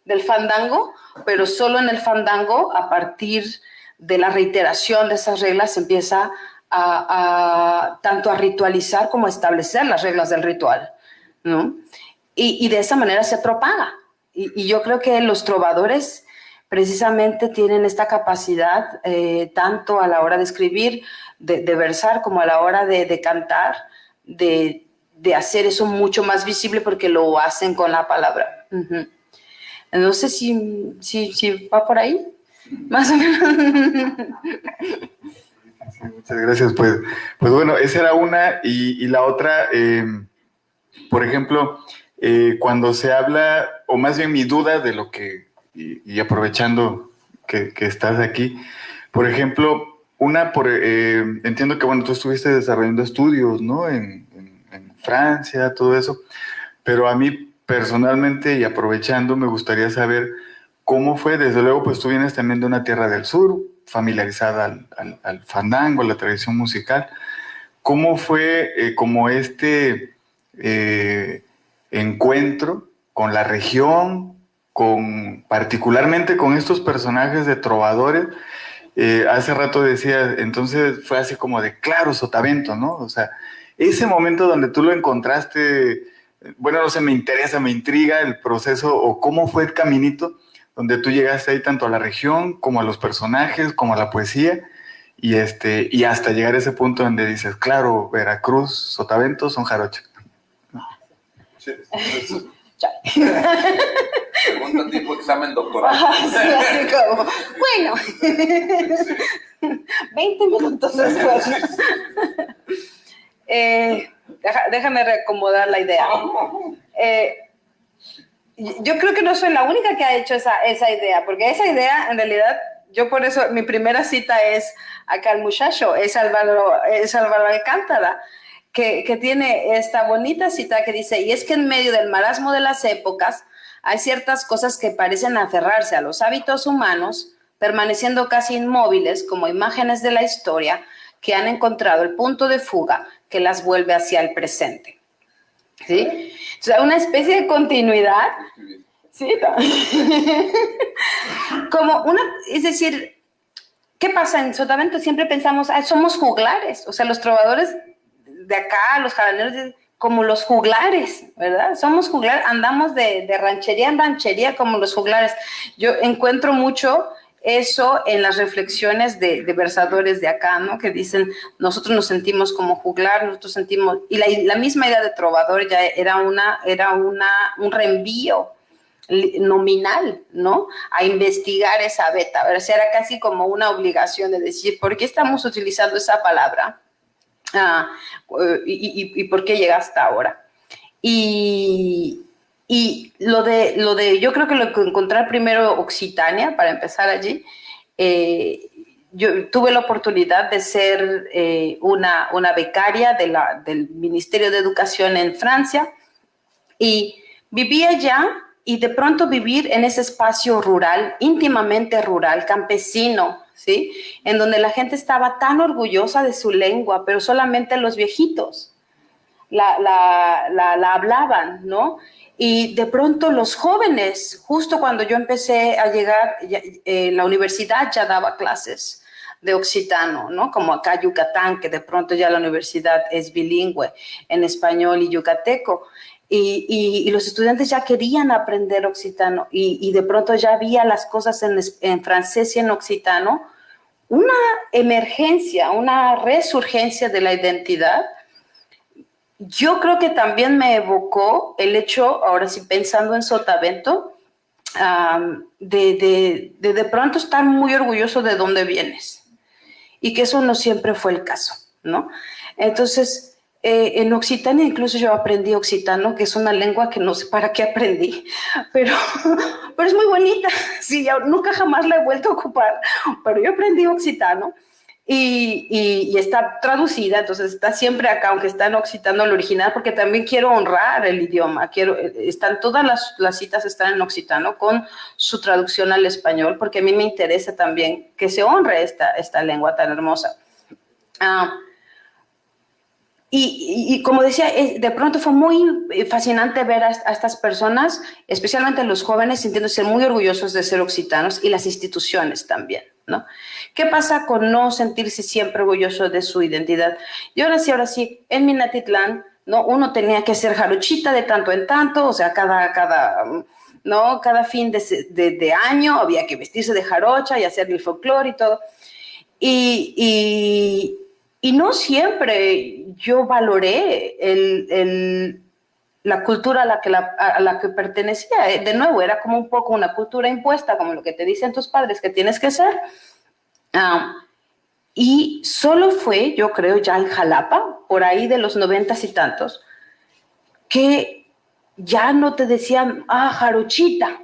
del fandango, pero solo en el fandango, a partir de la reiteración de esas reglas, se empieza tanto a ritualizar como a establecer las reglas del ritual, ¿no? Y de esa manera se propaga. Y yo creo que los trovadores precisamente tienen esta capacidad, tanto a la hora de escribir, de versar, como a la hora de cantar, de hacer eso mucho más visible porque lo hacen con la palabra. Uh-huh. No sé si va por ahí, más o menos. Sí, muchas gracias. Pues bueno, esa era una y la otra, Por ejemplo, cuando se habla, o más bien mi duda de lo que, y aprovechando que estás aquí, por ejemplo, entiendo que, bueno, tú estuviste desarrollando estudios, ¿no? En Francia, todo eso, pero a mí personalmente, y aprovechando, me gustaría saber cómo fue. Desde luego, pues tú vienes también de una tierra del sur, familiarizada al fandango, a la tradición musical. ¿Cómo fue como encuentro con la región, particularmente con estos personajes de trovadores? Hace rato decía, entonces fue así como de claro, Sotavento, ¿no? O sea, ese momento donde tú lo encontraste, bueno, no sé, me interesa, me intriga el proceso, o cómo fue el caminito donde tú llegaste ahí tanto a la región como a los personajes, como a la poesía, y hasta llegar a ese punto donde dices, claro, Veracruz, Sotavento son jarocha. Sí. Pregunta tipo examen doctoral. Sí, así como, bueno, 20 minutos después. Déjame reacomodar la idea. Yo creo que no soy la única que ha hecho esa idea, porque esa idea, en realidad, yo por eso, mi primera cita es acá al muchacho, es Álvaro Alcántara, que tiene esta bonita cita que dice, y es que en medio del marasmo de las épocas, hay ciertas cosas que parecen aferrarse a los hábitos humanos, permaneciendo casi inmóviles como imágenes de la historia que han encontrado el punto de fuga que las vuelve hacia el presente. ¿Sí? O sea, una especie de continuidad. Sí, es decir, ¿qué pasa en Sotavento? Siempre pensamos, somos juglares, o sea, los trovadores de acá, los jaraneros, como los juglares, ¿verdad? Somos juglares, andamos de ranchería en ranchería como los juglares. Yo encuentro mucho eso en las reflexiones de versadores de acá, ¿no? Que dicen, nosotros nos sentimos como juglar, nosotros sentimos... Y la misma idea de trovador ya era un reenvío nominal, ¿no? A investigar esa beta. O sea, era casi como una obligación de decir, ¿por qué estamos utilizando esa palabra? Y por qué llega hasta ahora. Y lo de, yo creo que lo que encontrar primero Occitania, para empezar allí, yo tuve la oportunidad de ser una becaria del Ministerio de Educación en Francia y viví allá y de pronto vivir en ese espacio rural, íntimamente rural, campesino, ¿sí? En donde la gente estaba tan orgullosa de su lengua, pero solamente los viejitos la hablaban, ¿no? Y de pronto los jóvenes, justo cuando yo empecé a llegar, la universidad ya daba clases de occitano, ¿no? Como acá Yucatán, que de pronto ya la universidad es bilingüe en español y yucateco. Y los estudiantes ya querían aprender occitano y de pronto ya había las cosas en francés y en occitano, una emergencia, una resurgencia de la identidad. Yo creo que también me evocó el hecho, ahora sí pensando en Sotavento, de pronto estar muy orgulloso de dónde vienes y que eso no siempre fue el caso, ¿no? Entonces, en Occitania incluso yo aprendí occitano, que es una lengua que no sé para qué aprendí, pero es muy bonita. Sí, yo nunca jamás la he vuelto a ocupar, pero yo aprendí occitano y está traducida, entonces está siempre acá, aunque está en occitano el original, porque también quiero honrar el idioma. Todas las citas están en occitano con su traducción al español, porque a mí me interesa también que se honre esta lengua tan hermosa. Y como decía, de pronto fue muy fascinante ver a estas personas, especialmente los jóvenes, sintiéndose muy orgullosos de ser occitanos y las instituciones también, ¿no? ¿Qué pasa con no sentirse siempre orgulloso de su identidad? Y ahora sí, en Minatitlán, ¿no? Uno tenía que ser jarochita de tanto en tanto, o sea, cada fin de año había que vestirse de jarocha y hacer el folclore y todo. Y no siempre yo valoré la cultura a la que pertenecía. De nuevo, era como un poco una cultura impuesta, como lo que te dicen tus padres que tienes que ser. Y solo fue, yo creo, ya en Jalapa, por ahí de los 90 y tantos, que ya no te decían, jarochita,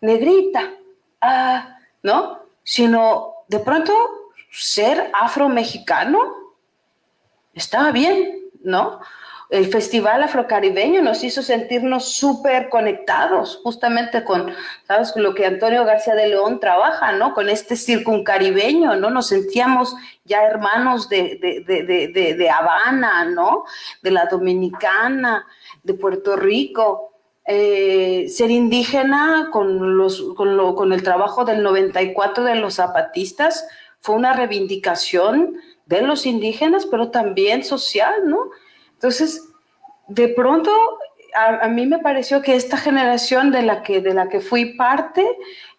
negrita, ¿no? Sino de pronto ser afromexicano estaba bien, ¿no? El Festival Afrocaribeño nos hizo sentirnos súper conectados, justamente con, ¿sabes? Con lo que Antonio García de León trabaja, ¿no? Con este circuncaribeño, ¿no? Nos sentíamos ya hermanos de Habana, ¿no? De la Dominicana, de Puerto Rico. Ser indígena con el trabajo del 94 de los zapatistas fue una reivindicación de los indígenas, pero también social, ¿no? Entonces, de pronto, a mí me pareció que esta generación de la que fui parte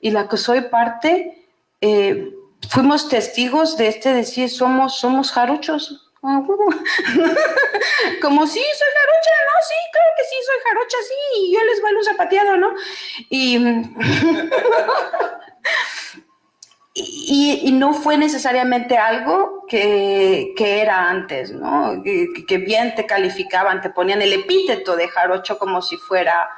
y la que soy parte, fuimos testigos de decir, somos jarochos. Como sí, soy jarocha, ¿no? Sí, claro que sí, soy jarocha, sí, y yo les bailo zapateado, ¿no? Y no fue necesariamente algo que era antes, ¿no? Que bien te calificaban, te ponían el epíteto de jarocho como si fuera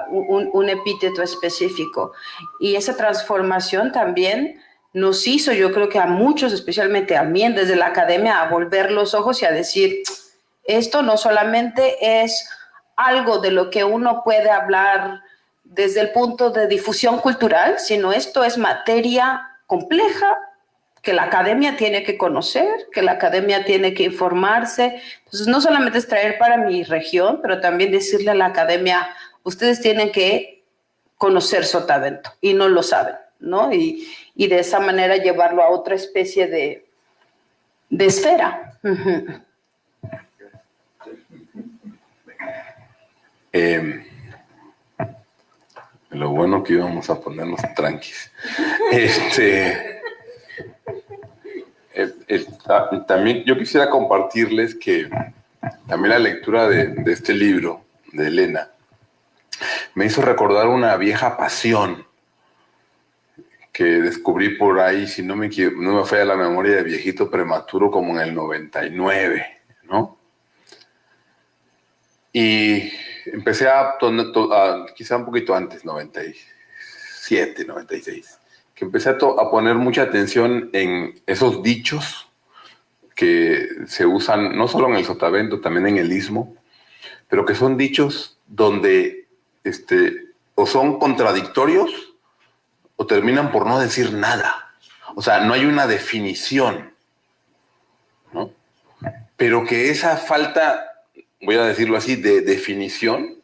un epíteto específico. Y esa transformación también nos hizo, yo creo que a muchos, especialmente a mí desde la academia, a volver los ojos y a decir, esto no solamente es algo de lo que uno puede hablar desde el punto de difusión cultural, sino esto es materia compleja que la academia tiene que conocer, que la academia tiene que informarse. Entonces, no solamente es traer para mi región, pero también decirle a la academia, ustedes tienen que conocer Sotavento y no lo saben, ¿no? Y de esa manera llevarlo a otra especie de esfera. Lo bueno que íbamos a ponernos tranquis. También yo quisiera compartirles que también la lectura de este libro de Elena me hizo recordar una vieja pasión que descubrí por ahí, si no me falla la memoria, de viejito prematuro, como en el 99, ¿no? Y empecé quizá un poquito antes, 97, 96, que empecé a poner mucha atención en esos dichos que se usan no solo en el Sotavento, también en el Istmo, pero que son dichos donde o son contradictorios o terminan por no decir nada. O sea, no hay una definición, ¿no? Pero que esa falta, voy a decirlo así, de definición,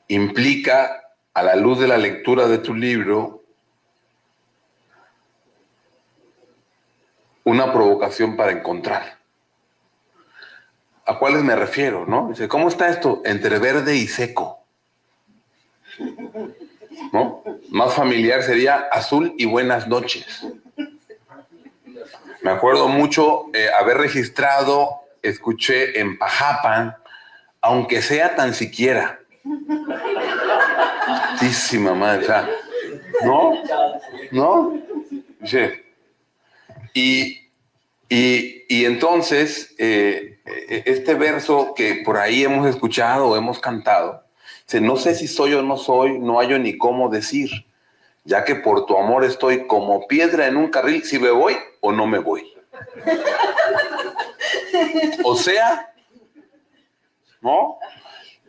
implica, a la luz de la lectura de tu libro, una provocación para encontrar. ¿A cuáles me refiero, no? Dice, ¿cómo está esto? Entre verde y seco, ¿no? Más familiar sería azul y buenas noches. Me acuerdo mucho haber registrado, escuché en Pajapan, aunque sea tan siquiera. Santísima madre, o sea, ¿no? Sí. Y entonces, este verso que por ahí hemos escuchado o hemos cantado, dice, no sé si soy o no soy, no hallo ni cómo decir, ya que por tu amor estoy como piedra en un carril, si me voy o no me voy. O sea, ¿no?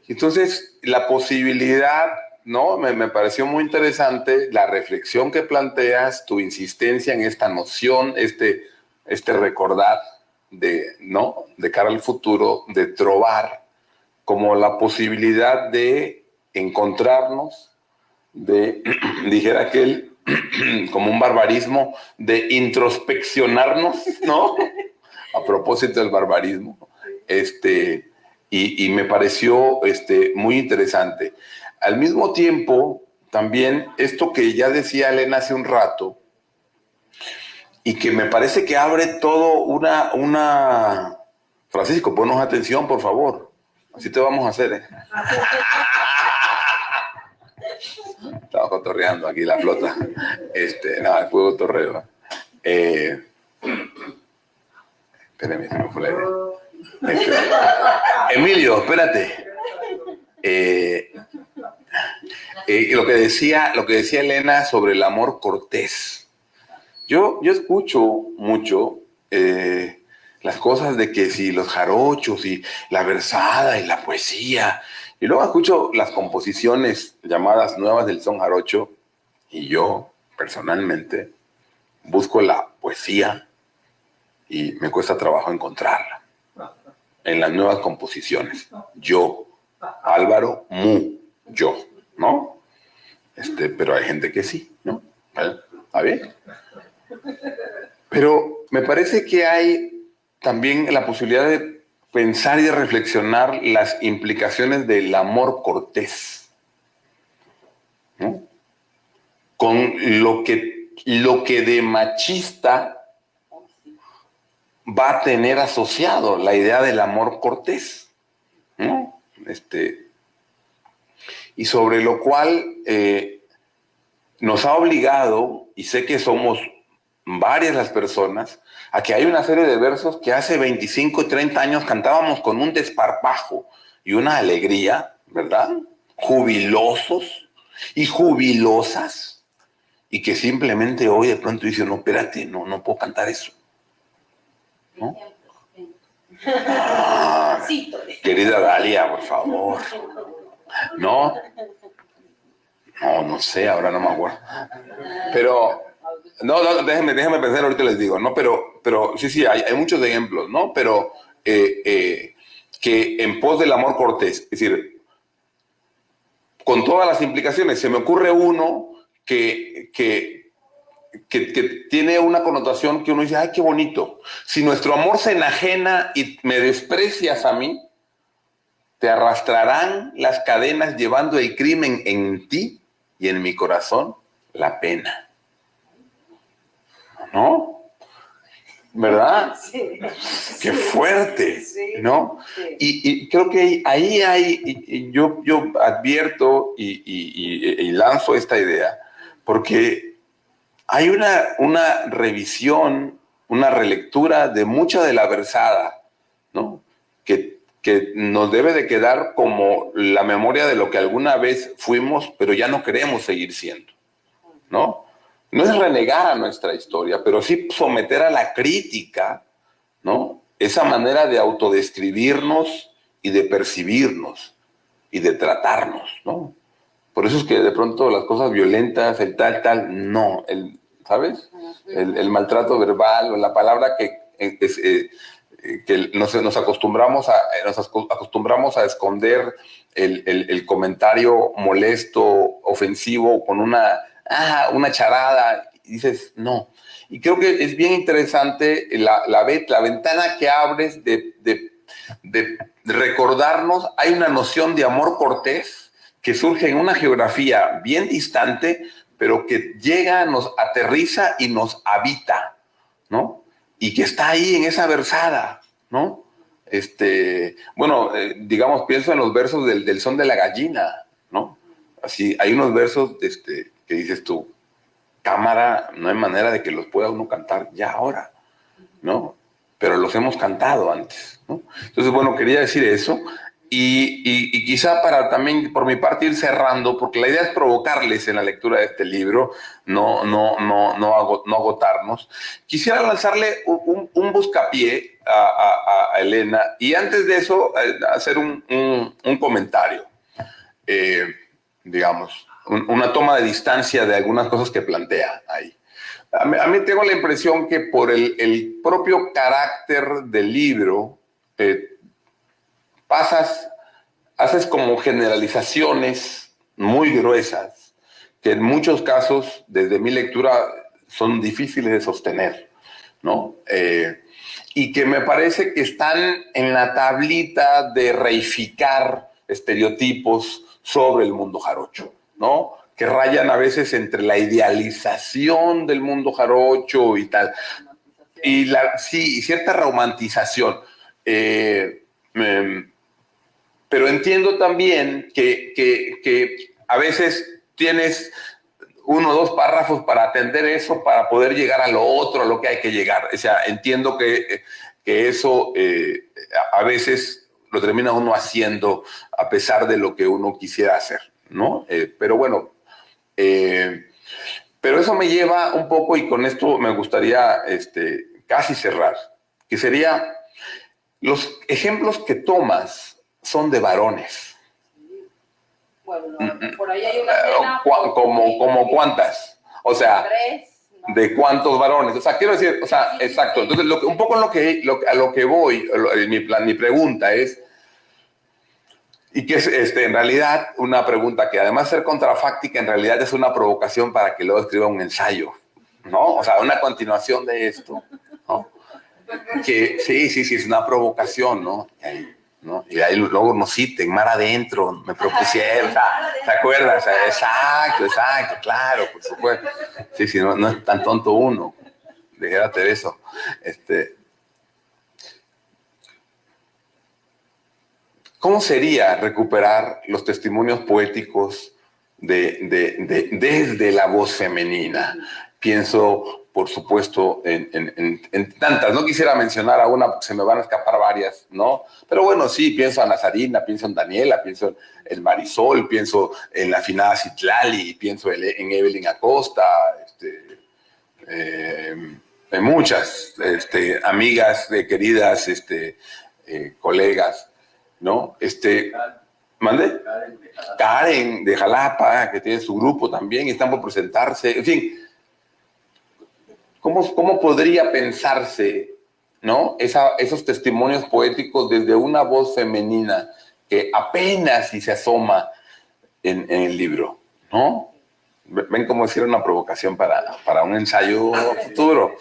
Entonces, la posibilidad, ¿no? Me pareció muy interesante la reflexión que planteas, tu insistencia en esta noción, este recordar ¿no? De cara al futuro, de trovar, como la posibilidad de encontrarnos, dijera aquel, como un barbarismo, de introspeccionarnos, ¿no? A propósito del barbarismo, y me pareció muy interesante. Al mismo tiempo, también esto que ya decía Elena hace un rato, y que me parece que abre todo una... Francisco, ponnos atención, por favor. Así te vamos a hacer, ¿eh? Estaba cotorreando aquí la flota. Nada, fue cotorreo. Espérenme, se me fue la idea. Emilio, espérate. Lo que decía Elena sobre el amor cortés. Yo escucho mucho las cosas de que si los jarochos y la versada y la poesía, y luego escucho las composiciones llamadas nuevas del son jarocho, y yo personalmente busco la poesía y me cuesta trabajo encontrarla en las nuevas composiciones. Yo, Álvaro yo, ¿no? Pero hay gente que sí, ¿no? ¿Está bien? Pero me parece que hay también la posibilidad de pensar y de reflexionar las implicaciones del amor cortés, ¿no? Con lo que de machista va a tener asociado la idea del amor cortés, ¿no? Y sobre lo cual nos ha obligado, y sé que somos varias las personas, a que hay una serie de versos que hace 25 y 30 años cantábamos con un desparpajo y una alegría, ¿verdad? Jubilosos y jubilosas, y que simplemente hoy de pronto dicen, no, espérate, no puedo cantar eso, ¿no? Ah, querida Dalia, por favor. No sé, ahora no me acuerdo. Pero, no, déjenme pensar, ahorita les digo, ¿no? Pero sí, hay muchos ejemplos, ¿no? Pero que en pos del amor cortés, es decir, con todas las implicaciones, se me ocurre uno que tiene una connotación que uno dice, ay, qué bonito. Si nuestro amor se enajena y me desprecias a mí, te arrastrarán las cadenas llevando el crimen en ti y en mi corazón la pena. ¿No? ¿Verdad? Sí. Qué fuerte, sí, ¿no? Sí. Y creo que ahí hay, yo advierto y lanzo esta idea, porque hay una revisión, una relectura de mucha de la versada, ¿no? Que nos debe de quedar como la memoria de lo que alguna vez fuimos, pero ya no queremos seguir siendo, ¿no? No es renegar a nuestra historia, pero sí someter a la crítica, ¿no? Esa manera de autodescribirnos y de percibirnos y de tratarnos, ¿no? Por eso es que de pronto las cosas violentas, el tal, no, ¿sabes? El maltrato verbal o la palabra que nos acostumbramos a esconder el comentario molesto, ofensivo, con una charada, y dices, no. Y creo que es bien interesante la ventana que abres de recordarnos, hay una noción de amor cortés que surge en una geografía bien distante, pero que llega, nos aterriza y nos habita, ¿no? Y que está ahí en esa versada, ¿no? Digamos, pienso en los versos del son de la gallina, ¿no? Así, hay unos versos que dices tú, cámara, no hay manera de que los pueda uno cantar ya ahora, ¿no? Pero los hemos cantado antes, ¿no? Entonces, bueno, quería decir eso. Y quizá para también, por mi parte, ir cerrando, porque la idea es provocarles en la lectura de este libro, no agotarnos. Quisiera lanzarle un buscapié a Elena, y antes de eso, hacer un comentario, digamos, una toma de distancia de algunas cosas que plantea ahí. A mí tengo la impresión que por el propio carácter del libro, haces como generalizaciones muy gruesas, que en muchos casos, desde mi lectura, son difíciles de sostener, ¿no? Y que me parece que están en la tablita de reificar estereotipos sobre el mundo jarocho, ¿no? Que rayan a veces entre la idealización del mundo jarocho y tal, y cierta romantización. Pero entiendo también que a veces tienes 1 o 2 párrafos para atender eso, para poder llegar a lo otro, a lo que hay que llegar. O sea, entiendo que eso a veces lo termina uno haciendo a pesar de lo que uno quisiera hacer, ¿no? Pero bueno, pero eso me lleva un poco, y con esto me gustaría casi cerrar, que sería, los ejemplos que tomas son de varones. Bueno, por ahí hay una cena, como ¿cuántas? O sea, 3, ¿no? ¿de cuántos varones? O sea, quiero decir, o sea, exacto. Entonces, un poco a lo que voy, mi pregunta es, y que es en realidad una pregunta que además de ser contrafáctica, en realidad es una provocación para que luego escriba un ensayo, ¿no? O sea, una continuación de esto, ¿no? Que sí, es una provocación, ¿no? Y ahí luego nos citen, mar adentro, me propusieron, o sea, ¿te acuerdas? Exacto, claro, por supuesto. Sí, no es tan tonto uno, déjate de eso. ¿Cómo sería recuperar los testimonios poéticos desde la voz femenina? Pienso, por supuesto, en tantas. No quisiera mencionar a una porque se me van a escapar varias, ¿no? Pero bueno, sí, pienso en Nazarina, pienso en Daniela, pienso en Marisol, pienso en la afinada Citlali, pienso en Evelyn Acosta, en muchas amigas, queridas, colegas, ¿no? ¿Mande? Karen de Jalapa, que tiene su grupo también, y están por presentarse. En fin, ¿cómo podría pensarse, ¿no? Esos testimonios poéticos desde una voz femenina que apenas si se asoma en el libro, ¿no? Ven cómo decir una provocación para un ensayo futuro.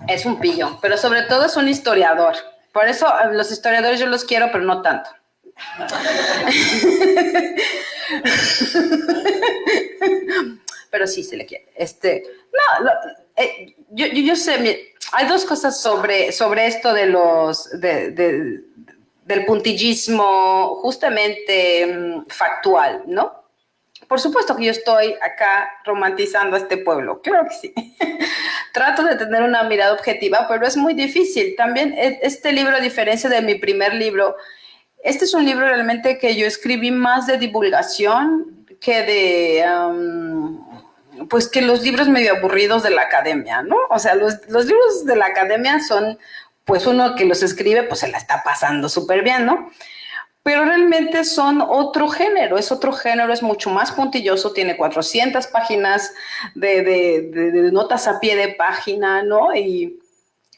Es un pillo, pero sobre todo es un historiador. Por eso los historiadores yo los quiero, pero no tanto. Pero sí se le quiere. Yo sé, hay dos cosas sobre esto de del puntillismo justamente factual, ¿no? Por supuesto que yo estoy acá romantizando a este pueblo, claro que sí. Trato de tener una mirada objetiva, pero es muy difícil. También este libro, a diferencia de mi primer libro, este es un libro realmente que yo escribí más de divulgación que pues que los libros medio aburridos de la academia, ¿no? O sea, los libros de la academia son, pues uno que los escribe, pues se la está pasando súper bien, ¿no? Pero realmente son otro género, es mucho más puntilloso, tiene 400 páginas de notas a pie de página, ¿no? Y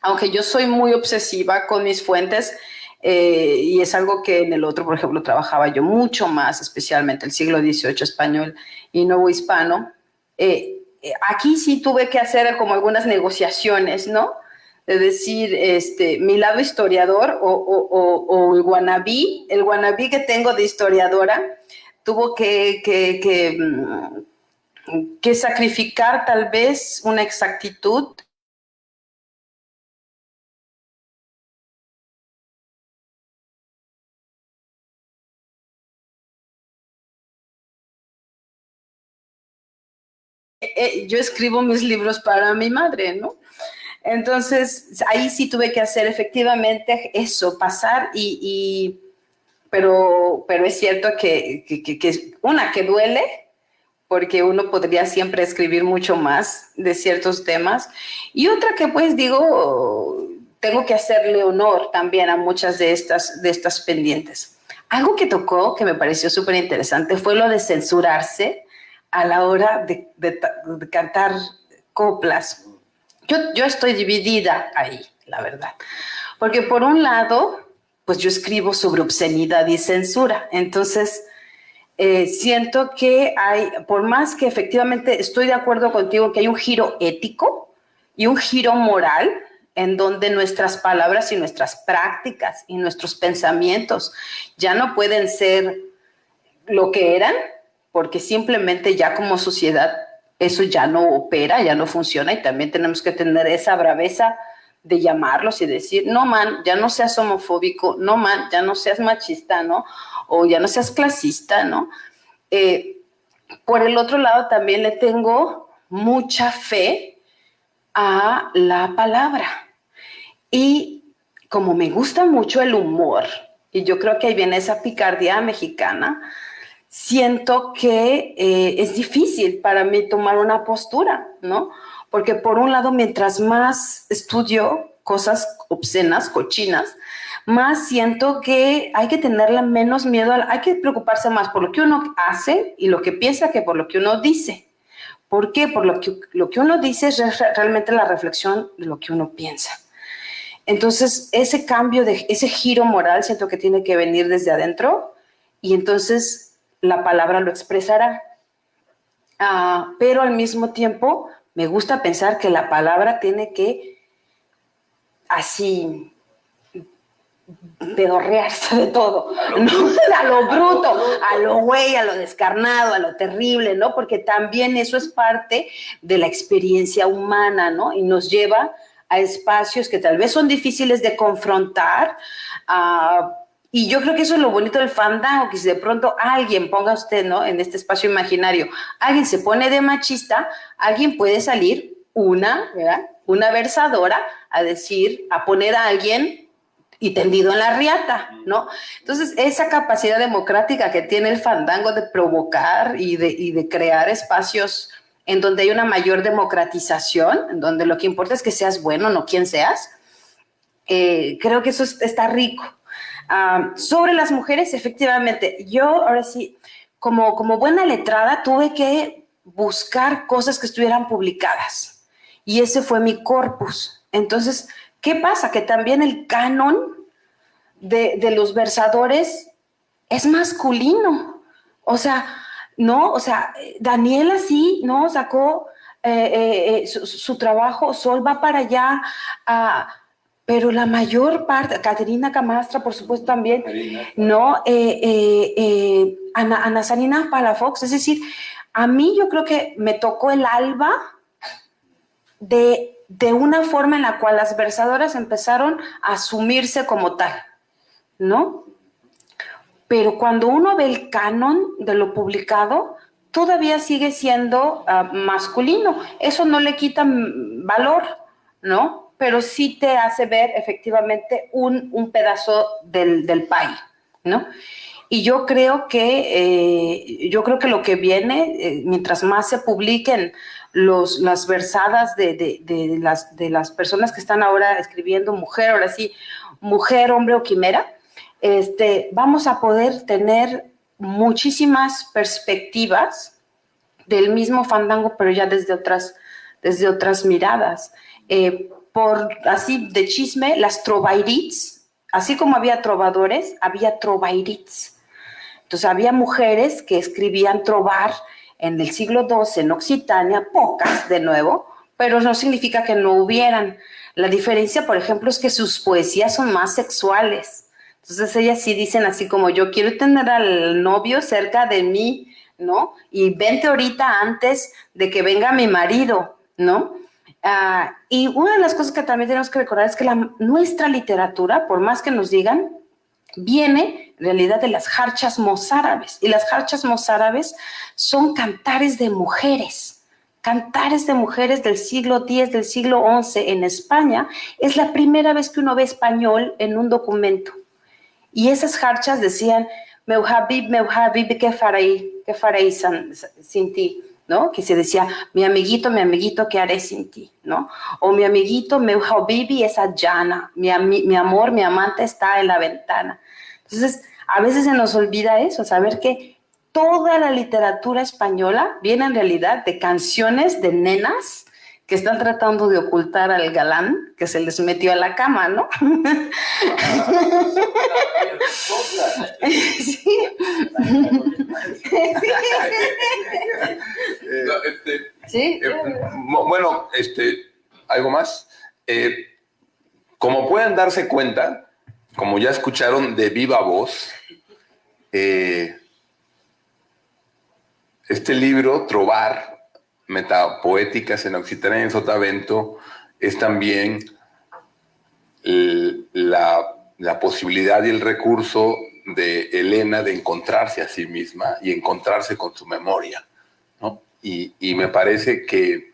aunque yo soy muy obsesiva con mis fuentes, y es algo que en el otro, por ejemplo, trabajaba yo mucho más, especialmente el siglo XVIII español y nuevo hispano, aquí sí tuve que hacer como algunas negociaciones, ¿no? De decir, mi lado historiador o el wannabe que tengo de historiadora, tuvo que sacrificar tal vez una exactitud. Yo escribo mis libros para mi madre, ¿no? Entonces, ahí sí tuve que hacer efectivamente eso, pasar pero es cierto que una que duele, porque uno podría siempre escribir mucho más de ciertos temas, y otra que pues digo, tengo que hacerle honor también a muchas de estas pendientes. Algo que tocó, que me pareció súper interesante, fue lo de censurarse a la hora de cantar coplas. Yo estoy dividida ahí, la verdad. Porque por un lado, pues yo escribo sobre obscenidad y censura. Entonces, siento que hay, por más que efectivamente estoy de acuerdo contigo que hay un giro ético y un giro moral en donde nuestras palabras y nuestras prácticas y nuestros pensamientos ya no pueden ser lo que eran, porque simplemente ya como sociedad eso ya no opera, ya no funciona, y también tenemos que tener esa braveza de llamarlos y decir, no man, ya no seas homofóbico, no man, ya no seas machista, ¿no? O ya no seas clasista, ¿no? Por el otro lado también le tengo mucha fe a la palabra. Y como me gusta mucho el humor, y yo creo que ahí viene esa picardía mexicana, siento que es difícil para mí tomar una postura, ¿no? Porque por un lado, mientras más estudio cosas obscenas, cochinas, más siento que hay que tenerle menos miedo, hay que preocuparse más por lo que uno hace y lo que piensa que por lo que uno dice. ¿Por qué? Por lo que uno dice es realmente la reflexión de lo que uno piensa. Entonces, ese cambio, ese giro moral, siento que tiene que venir desde adentro y entonces la palabra lo expresará. Pero al mismo tiempo, me gusta pensar que la palabra tiene que así pedorrearse de todo, ¿no? A lo bruto, a lo güey, a lo descarnado, a lo terrible, ¿no? Porque también eso es parte de la experiencia humana, ¿no? Y nos lleva a espacios que tal vez son difíciles de confrontar, y yo creo que eso es lo bonito del fandango, que si de pronto alguien, ponga usted, ¿no? En este espacio imaginario, alguien se pone de machista, alguien puede salir ¿verdad? Una versadora a decir, a poner a alguien y tendido en la riata, ¿no? Entonces, esa capacidad democrática que tiene el fandango de provocar y de crear espacios en donde hay una mayor democratización, en donde lo que importa es que seas bueno, no quién seas, creo que eso está rico. Sobre las mujeres, efectivamente, yo ahora sí, como buena letrada, tuve que buscar cosas que estuvieran publicadas, y ese fue mi corpus. Entonces, ¿qué pasa? Que también el canon de los versadores es masculino. O sea, ¿no? O sea, Daniela sí, ¿no? Sacó su trabajo, Sol va para allá, pero la mayor parte, Caterina Camastra, por supuesto, también, ¿no? Ana Sarina Palafox, es decir, a mí yo creo que me tocó el alba de una forma en la cual las versadoras empezaron a asumirse como tal, ¿no? Pero cuando uno ve el canon de lo publicado, todavía sigue siendo masculino. Eso no le quita valor, ¿no? Pero sí te hace ver efectivamente un pedazo del pie, ¿no? Y yo creo que lo que viene, mientras más se publiquen las versadas de las personas que están ahora escribiendo mujer, ahora sí, mujer, hombre o quimera, vamos a poder tener muchísimas perspectivas del mismo fandango, pero ya desde otras miradas. Por así de chisme, las trovairits, así como había trovadores, había trovairits. Entonces había mujeres que escribían trovar en el siglo XII en Occitania, pocas de nuevo, pero no significa que no hubieran. La diferencia, por ejemplo, es que sus poesías son más sexuales. Entonces ellas sí dicen así como, yo quiero tener al novio cerca de mí, ¿no? Y vente ahorita antes de que venga mi marido, ¿no? Y una de las cosas que también tenemos que recordar es que nuestra literatura, por más que nos digan, viene en realidad de las jarchas mozárabes. Y las jarchas mozárabes son cantares de mujeres del siglo X, del siglo XI en España. Es la primera vez que uno ve español en un documento. Y esas jarchas decían, meu habib, ¿qué faré sin ti? ¿No? Que se decía, mi amiguito, ¿qué haré sin ti? ¿No? O mi amiguito, meu habibi es allana, mi amor, mi amante está en la ventana. Entonces, a veces se nos olvida eso, saber que toda la literatura española viene en realidad de canciones de nenas que están tratando de ocultar al galán que se les metió a la cama, ¿no? Sí. Sí. Bueno, algo más. Como pueden darse cuenta, como ya escucharon de viva voz, este libro, Trovar, Metapoéticas en Occitania y en Sotavento, es también la posibilidad y el recurso de Elena de encontrarse a sí misma y encontrarse con su memoria, ¿no? Y me parece que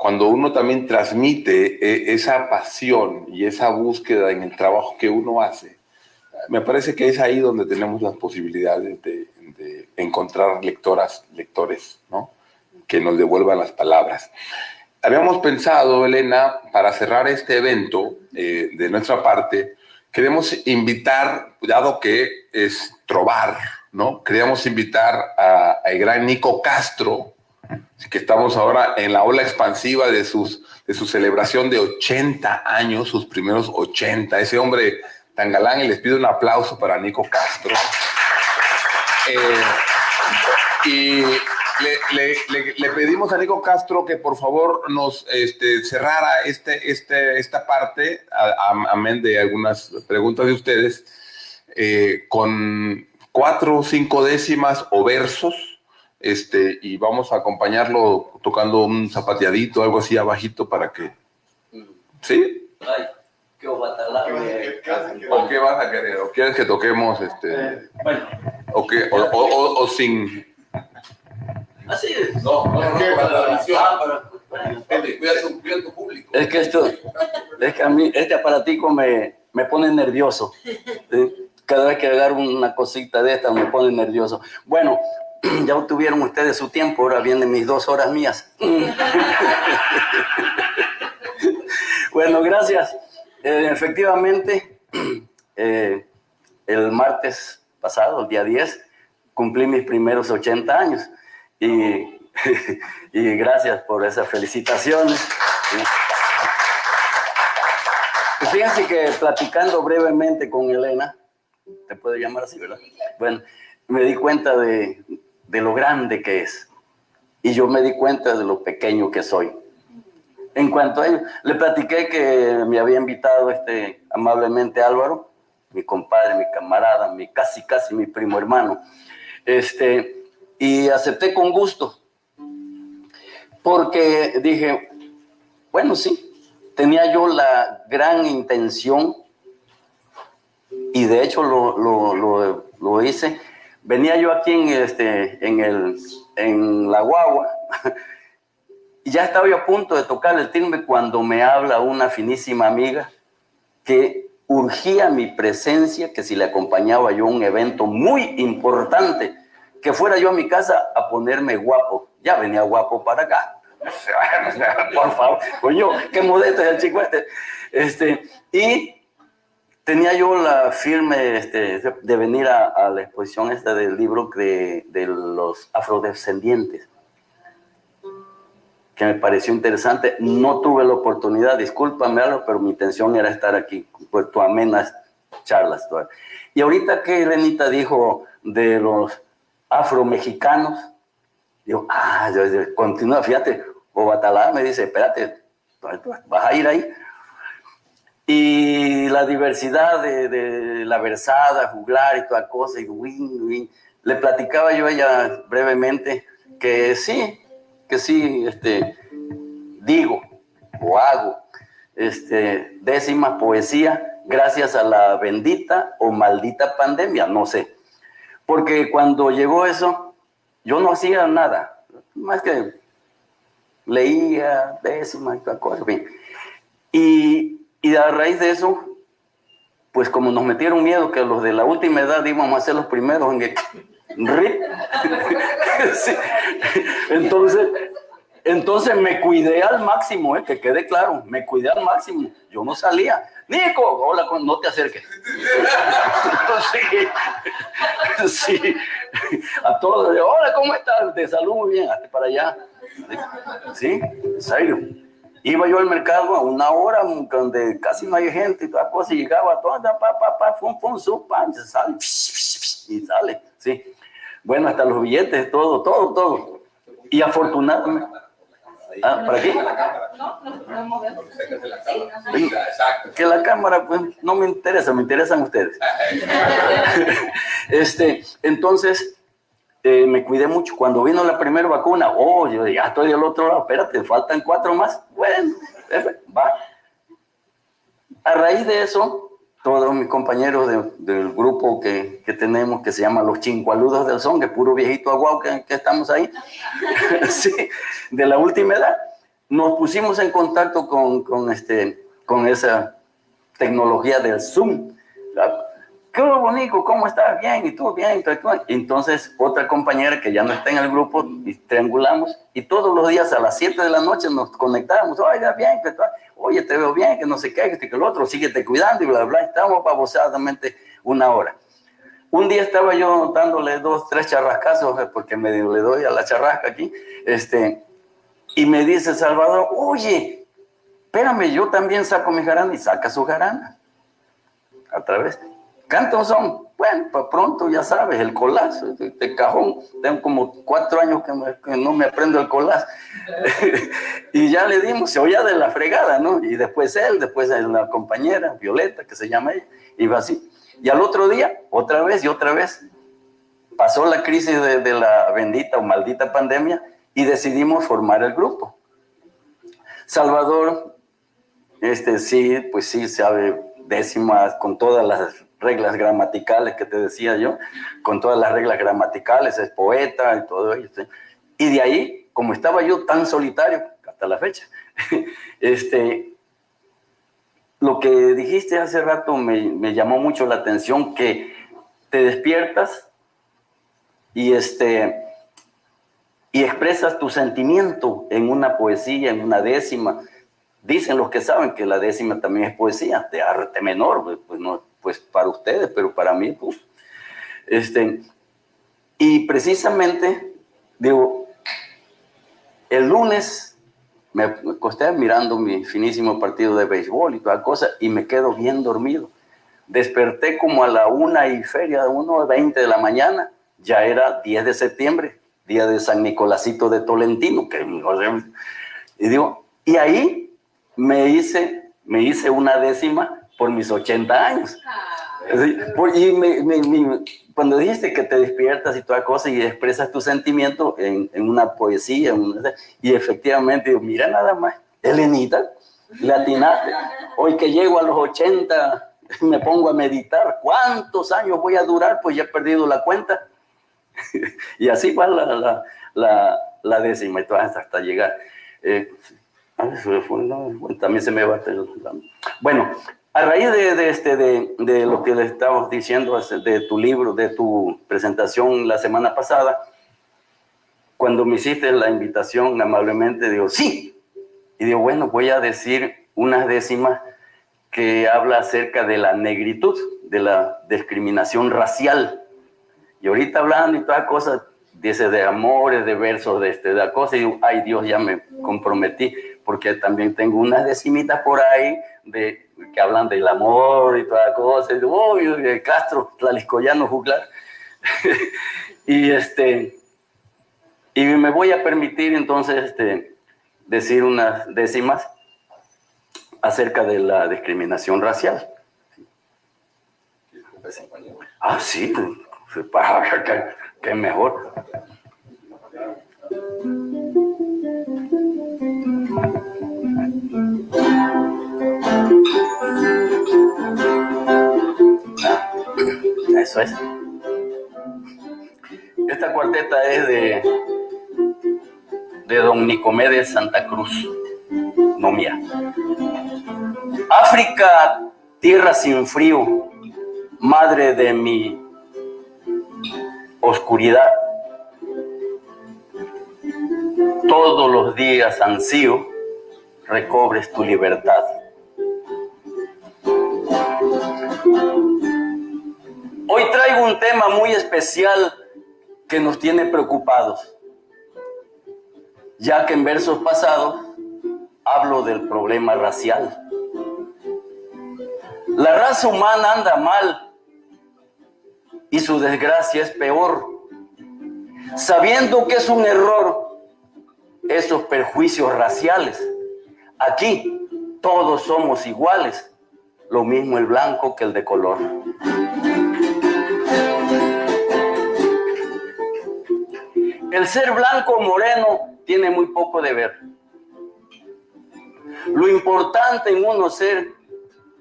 cuando uno también transmite esa pasión y esa búsqueda en el trabajo que uno hace, me parece que es ahí donde tenemos las posibilidades de encontrar lectores, ¿no? Que nos devuelvan las palabras. Habíamos pensado, Elena, para cerrar este evento, de nuestra parte, queremos invitar, dado que es trovar, ¿no? Queríamos invitar al gran Nico Castro, que estamos ahora en la ola expansiva de su celebración de 80 años, sus primeros 80. Ese hombre tan galán, y les pido un aplauso para Nico Castro. Y le pedimos a Nico Castro que por favor nos cerrara esta parte, amén de algunas preguntas de ustedes, con 4 o 5 décimas o versos, y vamos a acompañarlo tocando un zapateadito, algo así abajito para que... ¿Sí? Ay, qué ovatalá. ¿O qué vas a querer? ¿O quieres que toquemos Bueno. o sin...? Así es. No, para la transmisión. Bueno. Cuida tu público. Es que a mí este aparatico me pone nervioso. ¿Sí? Cada vez que agarro una cosita de esta me pone nervioso. Bueno, ya obtuvieron ustedes su tiempo, ahora vienen mis 2 horas mías. Bueno, gracias. Efectivamente, el martes pasado, el día 10, cumplí mis primeros 80 años. Y gracias por esas felicitaciones. Fíjense que platicando brevemente con Elena, te puedo llamar así, ¿verdad? Bueno, me di cuenta de lo grande que es. Y yo me di cuenta de lo pequeño que soy. En cuanto a ello, le platiqué que me había invitado amablemente Álvaro, mi compadre, mi camarada, casi mi primo hermano. Y acepté con gusto, porque dije, bueno, sí, tenía yo la gran intención, y de hecho lo hice. Venía yo aquí en la guagua, y ya estaba yo a punto de tocar el timbre cuando me habla una finísima amiga que urgía mi presencia, que si le acompañaba yo a un evento muy importante, que fuera yo a mi casa a ponerme guapo. Ya venía guapo para acá. Por favor, coño, qué modesto es el chico y tenía yo la firme de venir a la exposición del libro de los afrodescendientes, que me pareció interesante. No tuve la oportunidad, discúlpame algo, pero mi intención era estar aquí por tu amenas charlas. Y ahorita que Elenita dijo de los afromexicanos, digo, continúa, fíjate, Obatalá me dice, espérate, vas a ir ahí. Y la diversidad de la versada, juglar y toda cosa, y le platicaba yo a ella brevemente que sí, digo o hago décima poesía gracias a la bendita o maldita pandemia, no sé. Porque cuando llegó eso, yo no hacía nada, más que leía décima y toda cosa. Y a raíz de eso, pues como nos metieron miedo que los de la última edad íbamos a ser los primeros en el RIP, sí. Entonces me cuidé al máximo, que quede claro, me cuidé al máximo. Yo no salía. Nico, hola, no te acerques. Sí. A todos, hola, ¿cómo estás? Te saludo muy bien, hasta para allá. Sí, en serio. Iba yo al mercado a una hora donde casi no hay gente y toda cosa, y llegaba toda, sale, y sale, sí. Bueno, hasta los billetes, todo. Y afortunadamente. ¿Para qué? Que la cámara, pues, no me interesa, me interesan ustedes. Entonces, me cuidé mucho. Cuando vino la primera vacuna, yo ya estoy del otro lado, espérate, faltan 4 más. Bueno, va. A raíz de eso, todos mis compañeros del grupo que tenemos, que se llama Los Chincualudos del Son, que es puro viejito aguao que estamos ahí, sí, de la última edad, nos pusimos en contacto con esa tecnología del Zoom. ¿Qué bonito? ¿Cómo estás? Bien, ¿y tú? Bien. Entonces, otra compañera que ya no está en el grupo, y triangulamos, y todos los días a las 7 de la noche nos conectábamos. Oiga, bien, oye, te veo bien, que no sé qué, que el otro, síguete cuidando, y bla, bla. Estábamos babosadamente 1 hora. Un día estaba yo dándole 2, 3 charrascazos, porque medio le doy a la charrasca aquí, y me dice Salvador, oye, espérame, yo también saco mi jarana, y saca su jarana. Otra vez. Canta un son. Bueno, para pronto, ya sabes, el colazo de cajón. Tengo como 4 años que no me aprendo el colazo. Y ya le dimos, se oía de la fregada, ¿no? Y después la compañera, Violeta, que se llama ella, iba así. Y al otro día, otra vez y otra vez, pasó la crisis de la bendita o maldita pandemia y decidimos formar el grupo. Salvador, sí sabe décimas con todas las reglas gramaticales que te decía yo, con todas las reglas gramaticales, es poeta y todo eso. Y de ahí, como estaba yo tan solitario, hasta la fecha, lo que dijiste hace rato me llamó mucho la atención, que te despiertas y expresas tu sentimiento en una poesía, en una décima. Dicen los que saben que la décima también es poesía, de arte menor, pues no, pues para ustedes, pero para mí, pues. Y precisamente, digo, el lunes me acosté mirando mi finísimo partido de béisbol y toda cosa, y me quedo bien dormido. Desperté como a la 1:20 de la mañana, ya era 10 de septiembre, día de San Nicolásito de Tolentino, y ahí me hice una décima por mis 80 años. Y cuando dijiste que te despiertas y toda cosa y expresas tu sentimiento en una poesía, y efectivamente, digo, mira nada más, Elenita, le atinaste. Hoy que llego a los 80, me pongo a meditar, ¿cuántos años voy a durar? Pues ya he perdido la cuenta. Y así va la décima, y hasta llegar. También se me va. Bueno, a raíz de lo que le estábamos diciendo, de tu libro, de tu presentación la semana pasada, cuando me hiciste la invitación amablemente, digo, sí. Y digo, bueno, voy a decir unas décimas que habla acerca de la negritud, de la discriminación racial. Y ahorita hablando y todas cosas, dice de amores, de versos, de la cosa, y digo, ay Dios, ya me comprometí, porque también tengo unas decimitas por ahí que hablan del amor y toda cosa, y digo, de Castro, Tlaliscoyano, Juglar. y me voy a permitir entonces decir unas décimas acerca de la discriminación racial. Ah, sí, que mejor. Eso es. Esta cuarteta es de don Nicomedes Santa Cruz, no mía. África, tierra sin frío, madre de mi oscuridad. Todos los días ansío recobres tu libertad. Hoy traigo un tema muy especial que nos tiene preocupados, ya que en versos pasados hablo del problema racial. La raza humana anda mal y su desgracia es peor, sabiendo que es un error esos perjuicios raciales. Aquí todos somos iguales, lo mismo el blanco que el de color. El ser blanco o moreno tiene muy poco de ver. Lo importante en uno ser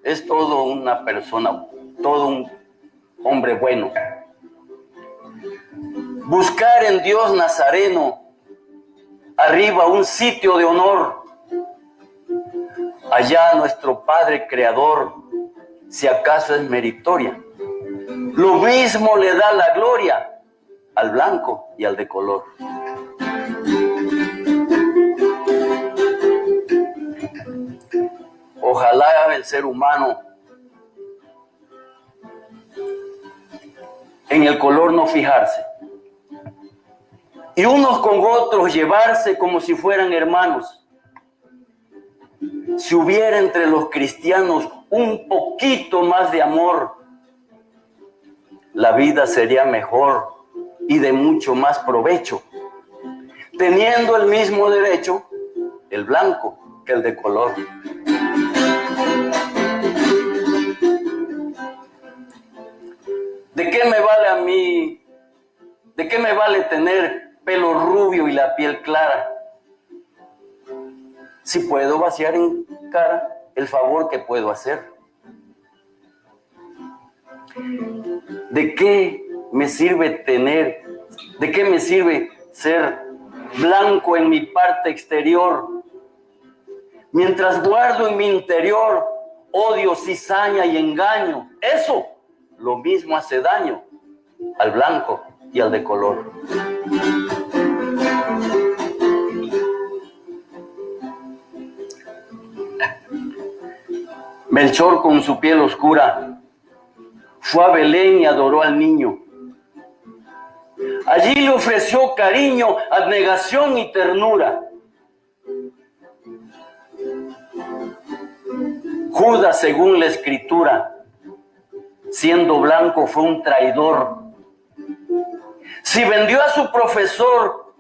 es todo una persona, todo un hombre bueno. Buscar en Dios Nazareno arriba un sitio de honor allá nuestro Padre Creador, si acaso es meritoria. Lo mismo le da la gloria al blanco y al de color. Ojalá el ser humano en el color no fijarse y unos con otros llevarse como si fueran hermanos. Si hubiera entre los cristianos un poquito más de amor, la vida sería mejor y de mucho más provecho, teniendo el mismo derecho el blanco que el de color. ¿De qué me vale a mí? ¿De qué me vale tener pelo rubio y la piel clara si puedo vaciar en cara el favor que puedo hacer? ¿De qué me sirve ser blanco en mi parte exterior mientras guardo en mi interior odio, cizaña y engaño? Eso lo mismo hace daño al blanco y al de color. Melchor, con su piel oscura, fue a Belén y adoró al niño. Allí le ofreció cariño, abnegación y ternura. Judas, según la Escritura, siendo blanco, fue un traidor. Si vendió a su profesor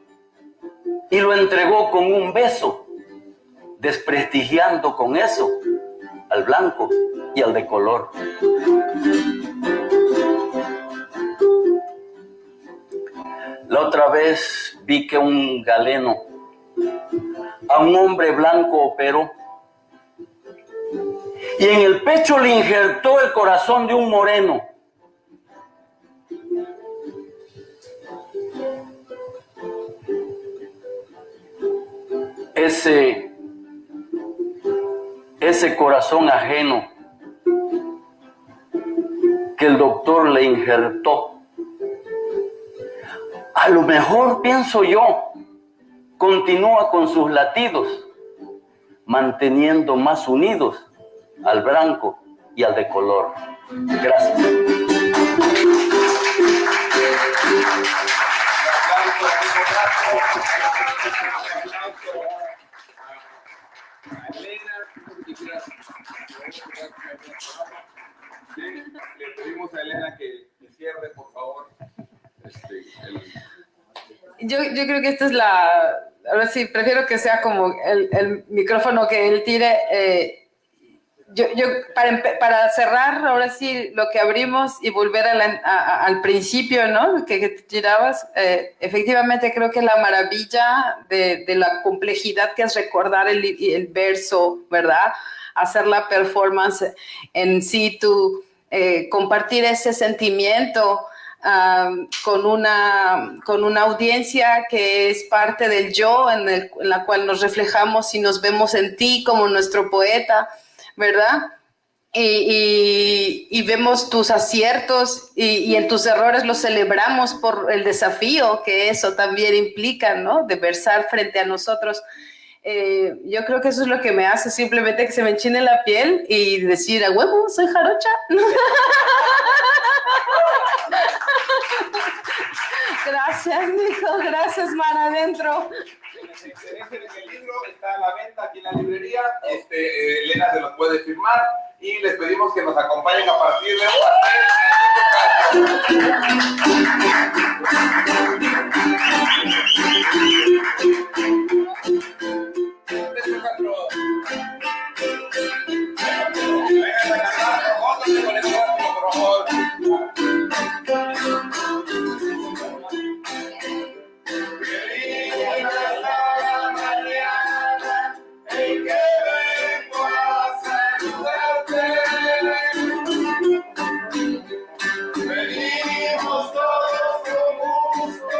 y lo entregó con un beso, desprestigiando con eso al blanco y al de color. La otra vez vi que un galeno a un hombre blanco operó y en el pecho le injertó el corazón de un moreno. Ese corazón ajeno que el doctor le injertó, a lo mejor, pienso yo, continúa con sus latidos, manteniendo más unidos al blanco y al de color. Gracias. Le pedimos a Elena que cierre, por favor. Yo creo que esta es ahora sí, prefiero que sea como el micrófono que él tire. Para cerrar, ahora sí, lo que abrimos y volver al principio, ¿no? Que te tirabas, efectivamente creo que la maravilla de la complejidad que es recordar el verso, ¿verdad? Hacer la performance en sí, compartir ese sentimiento con una audiencia que es parte del yo, en la cual nos reflejamos y nos vemos en ti como nuestro poeta, ¿verdad? Y vemos tus aciertos y en tus errores los celebramos por el desafío que eso también implica, ¿no? De versar frente a nosotros. Yo creo que eso es lo que me hace simplemente que se me enchine la piel y decir, a huevo, soy jarocha. Gracias, Nico. Gracias, Mar Adentro. El libro está a la venta aquí en la librería. Elena se los puede firmar y les pedimos que nos acompañen a partir de venimos todos con gusto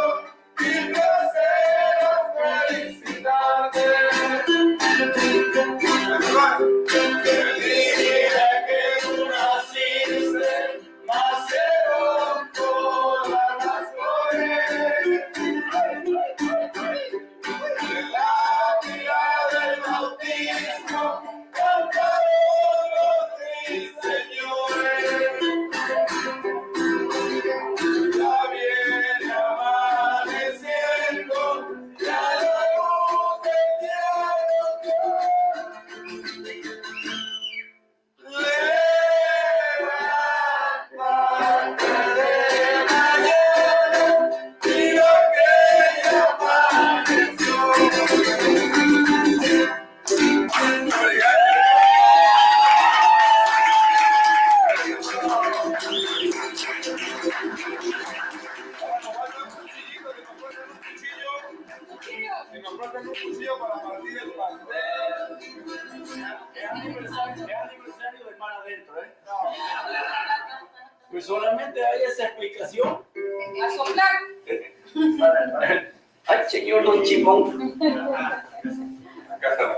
y placer. mar adentro, ¿eh? Pues solamente hay esa explicación. A soplar. Ay, señor Don Chimón. Acá está.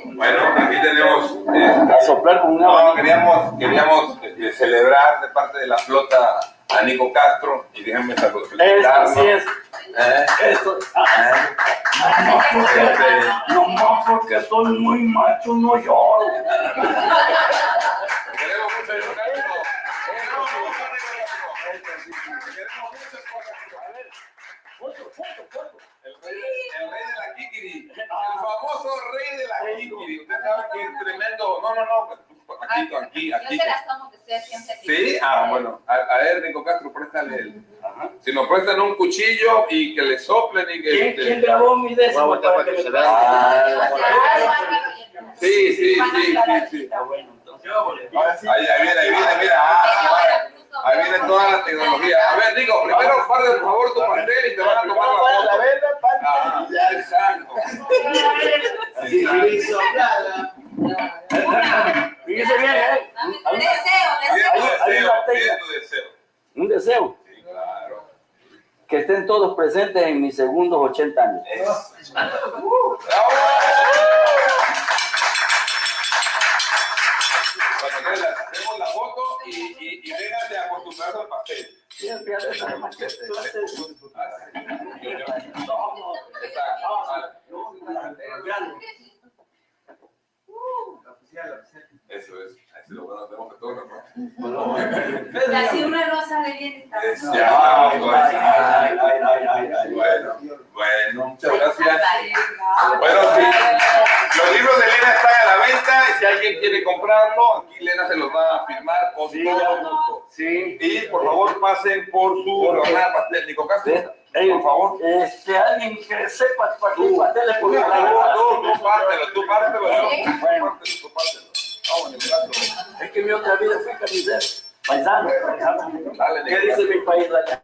Bueno, aquí tenemos. A soplar con una. No, queríamos celebrar de parte de la flota a Nico Castro y déjenme felicitarlo. Así es. Esto. No más porque soy muy macho, no lloro. Queremos mucho a Nico Castro. El rey de la Kikiri, el famoso rey de la Kikiri. Usted sabe que es tremendo. No, aquí. Yo se las tomo que ustedes siempre aquí. Sí, bueno, a ver, Nico Castro, préstale el. Si nos prestan un cuchillo y que le soplen y que. ¿Quién grabó mi décimo para que me Sí. Está bueno, entonces. Ahí viene, mira. Ahí viene toda la tecnología. A ver, Nico, primero guarda por favor tu pastel y te van a tomar la foto. Exacto. Fíjese bien, Pide tu deseo. Un deseo. Sí, claro. Que estén todos presentes en mis segundos 80 años. Bueno, hacemos la foto y véngase a acostumbrarse al pastel. Eso es. Así lo bueno, tenemos fotógrafo. Así una rosa de bien está. Bueno, muchas gracias. Bueno, sí. Los libros de Elena están a la venta y si alguien quiere comprarlo, aquí Elena se los va a firmar con todo gusto. Sí. Y por favor pasen por su rebanada pastel. Nico Castro, por favor. Alguien que sepa para qué pasteles Tú pártelo. Vamos, Nico Castro. Es que mi otra vida fue camisero. Paisano. Dale, ¿Qué Nico dice mi país allá?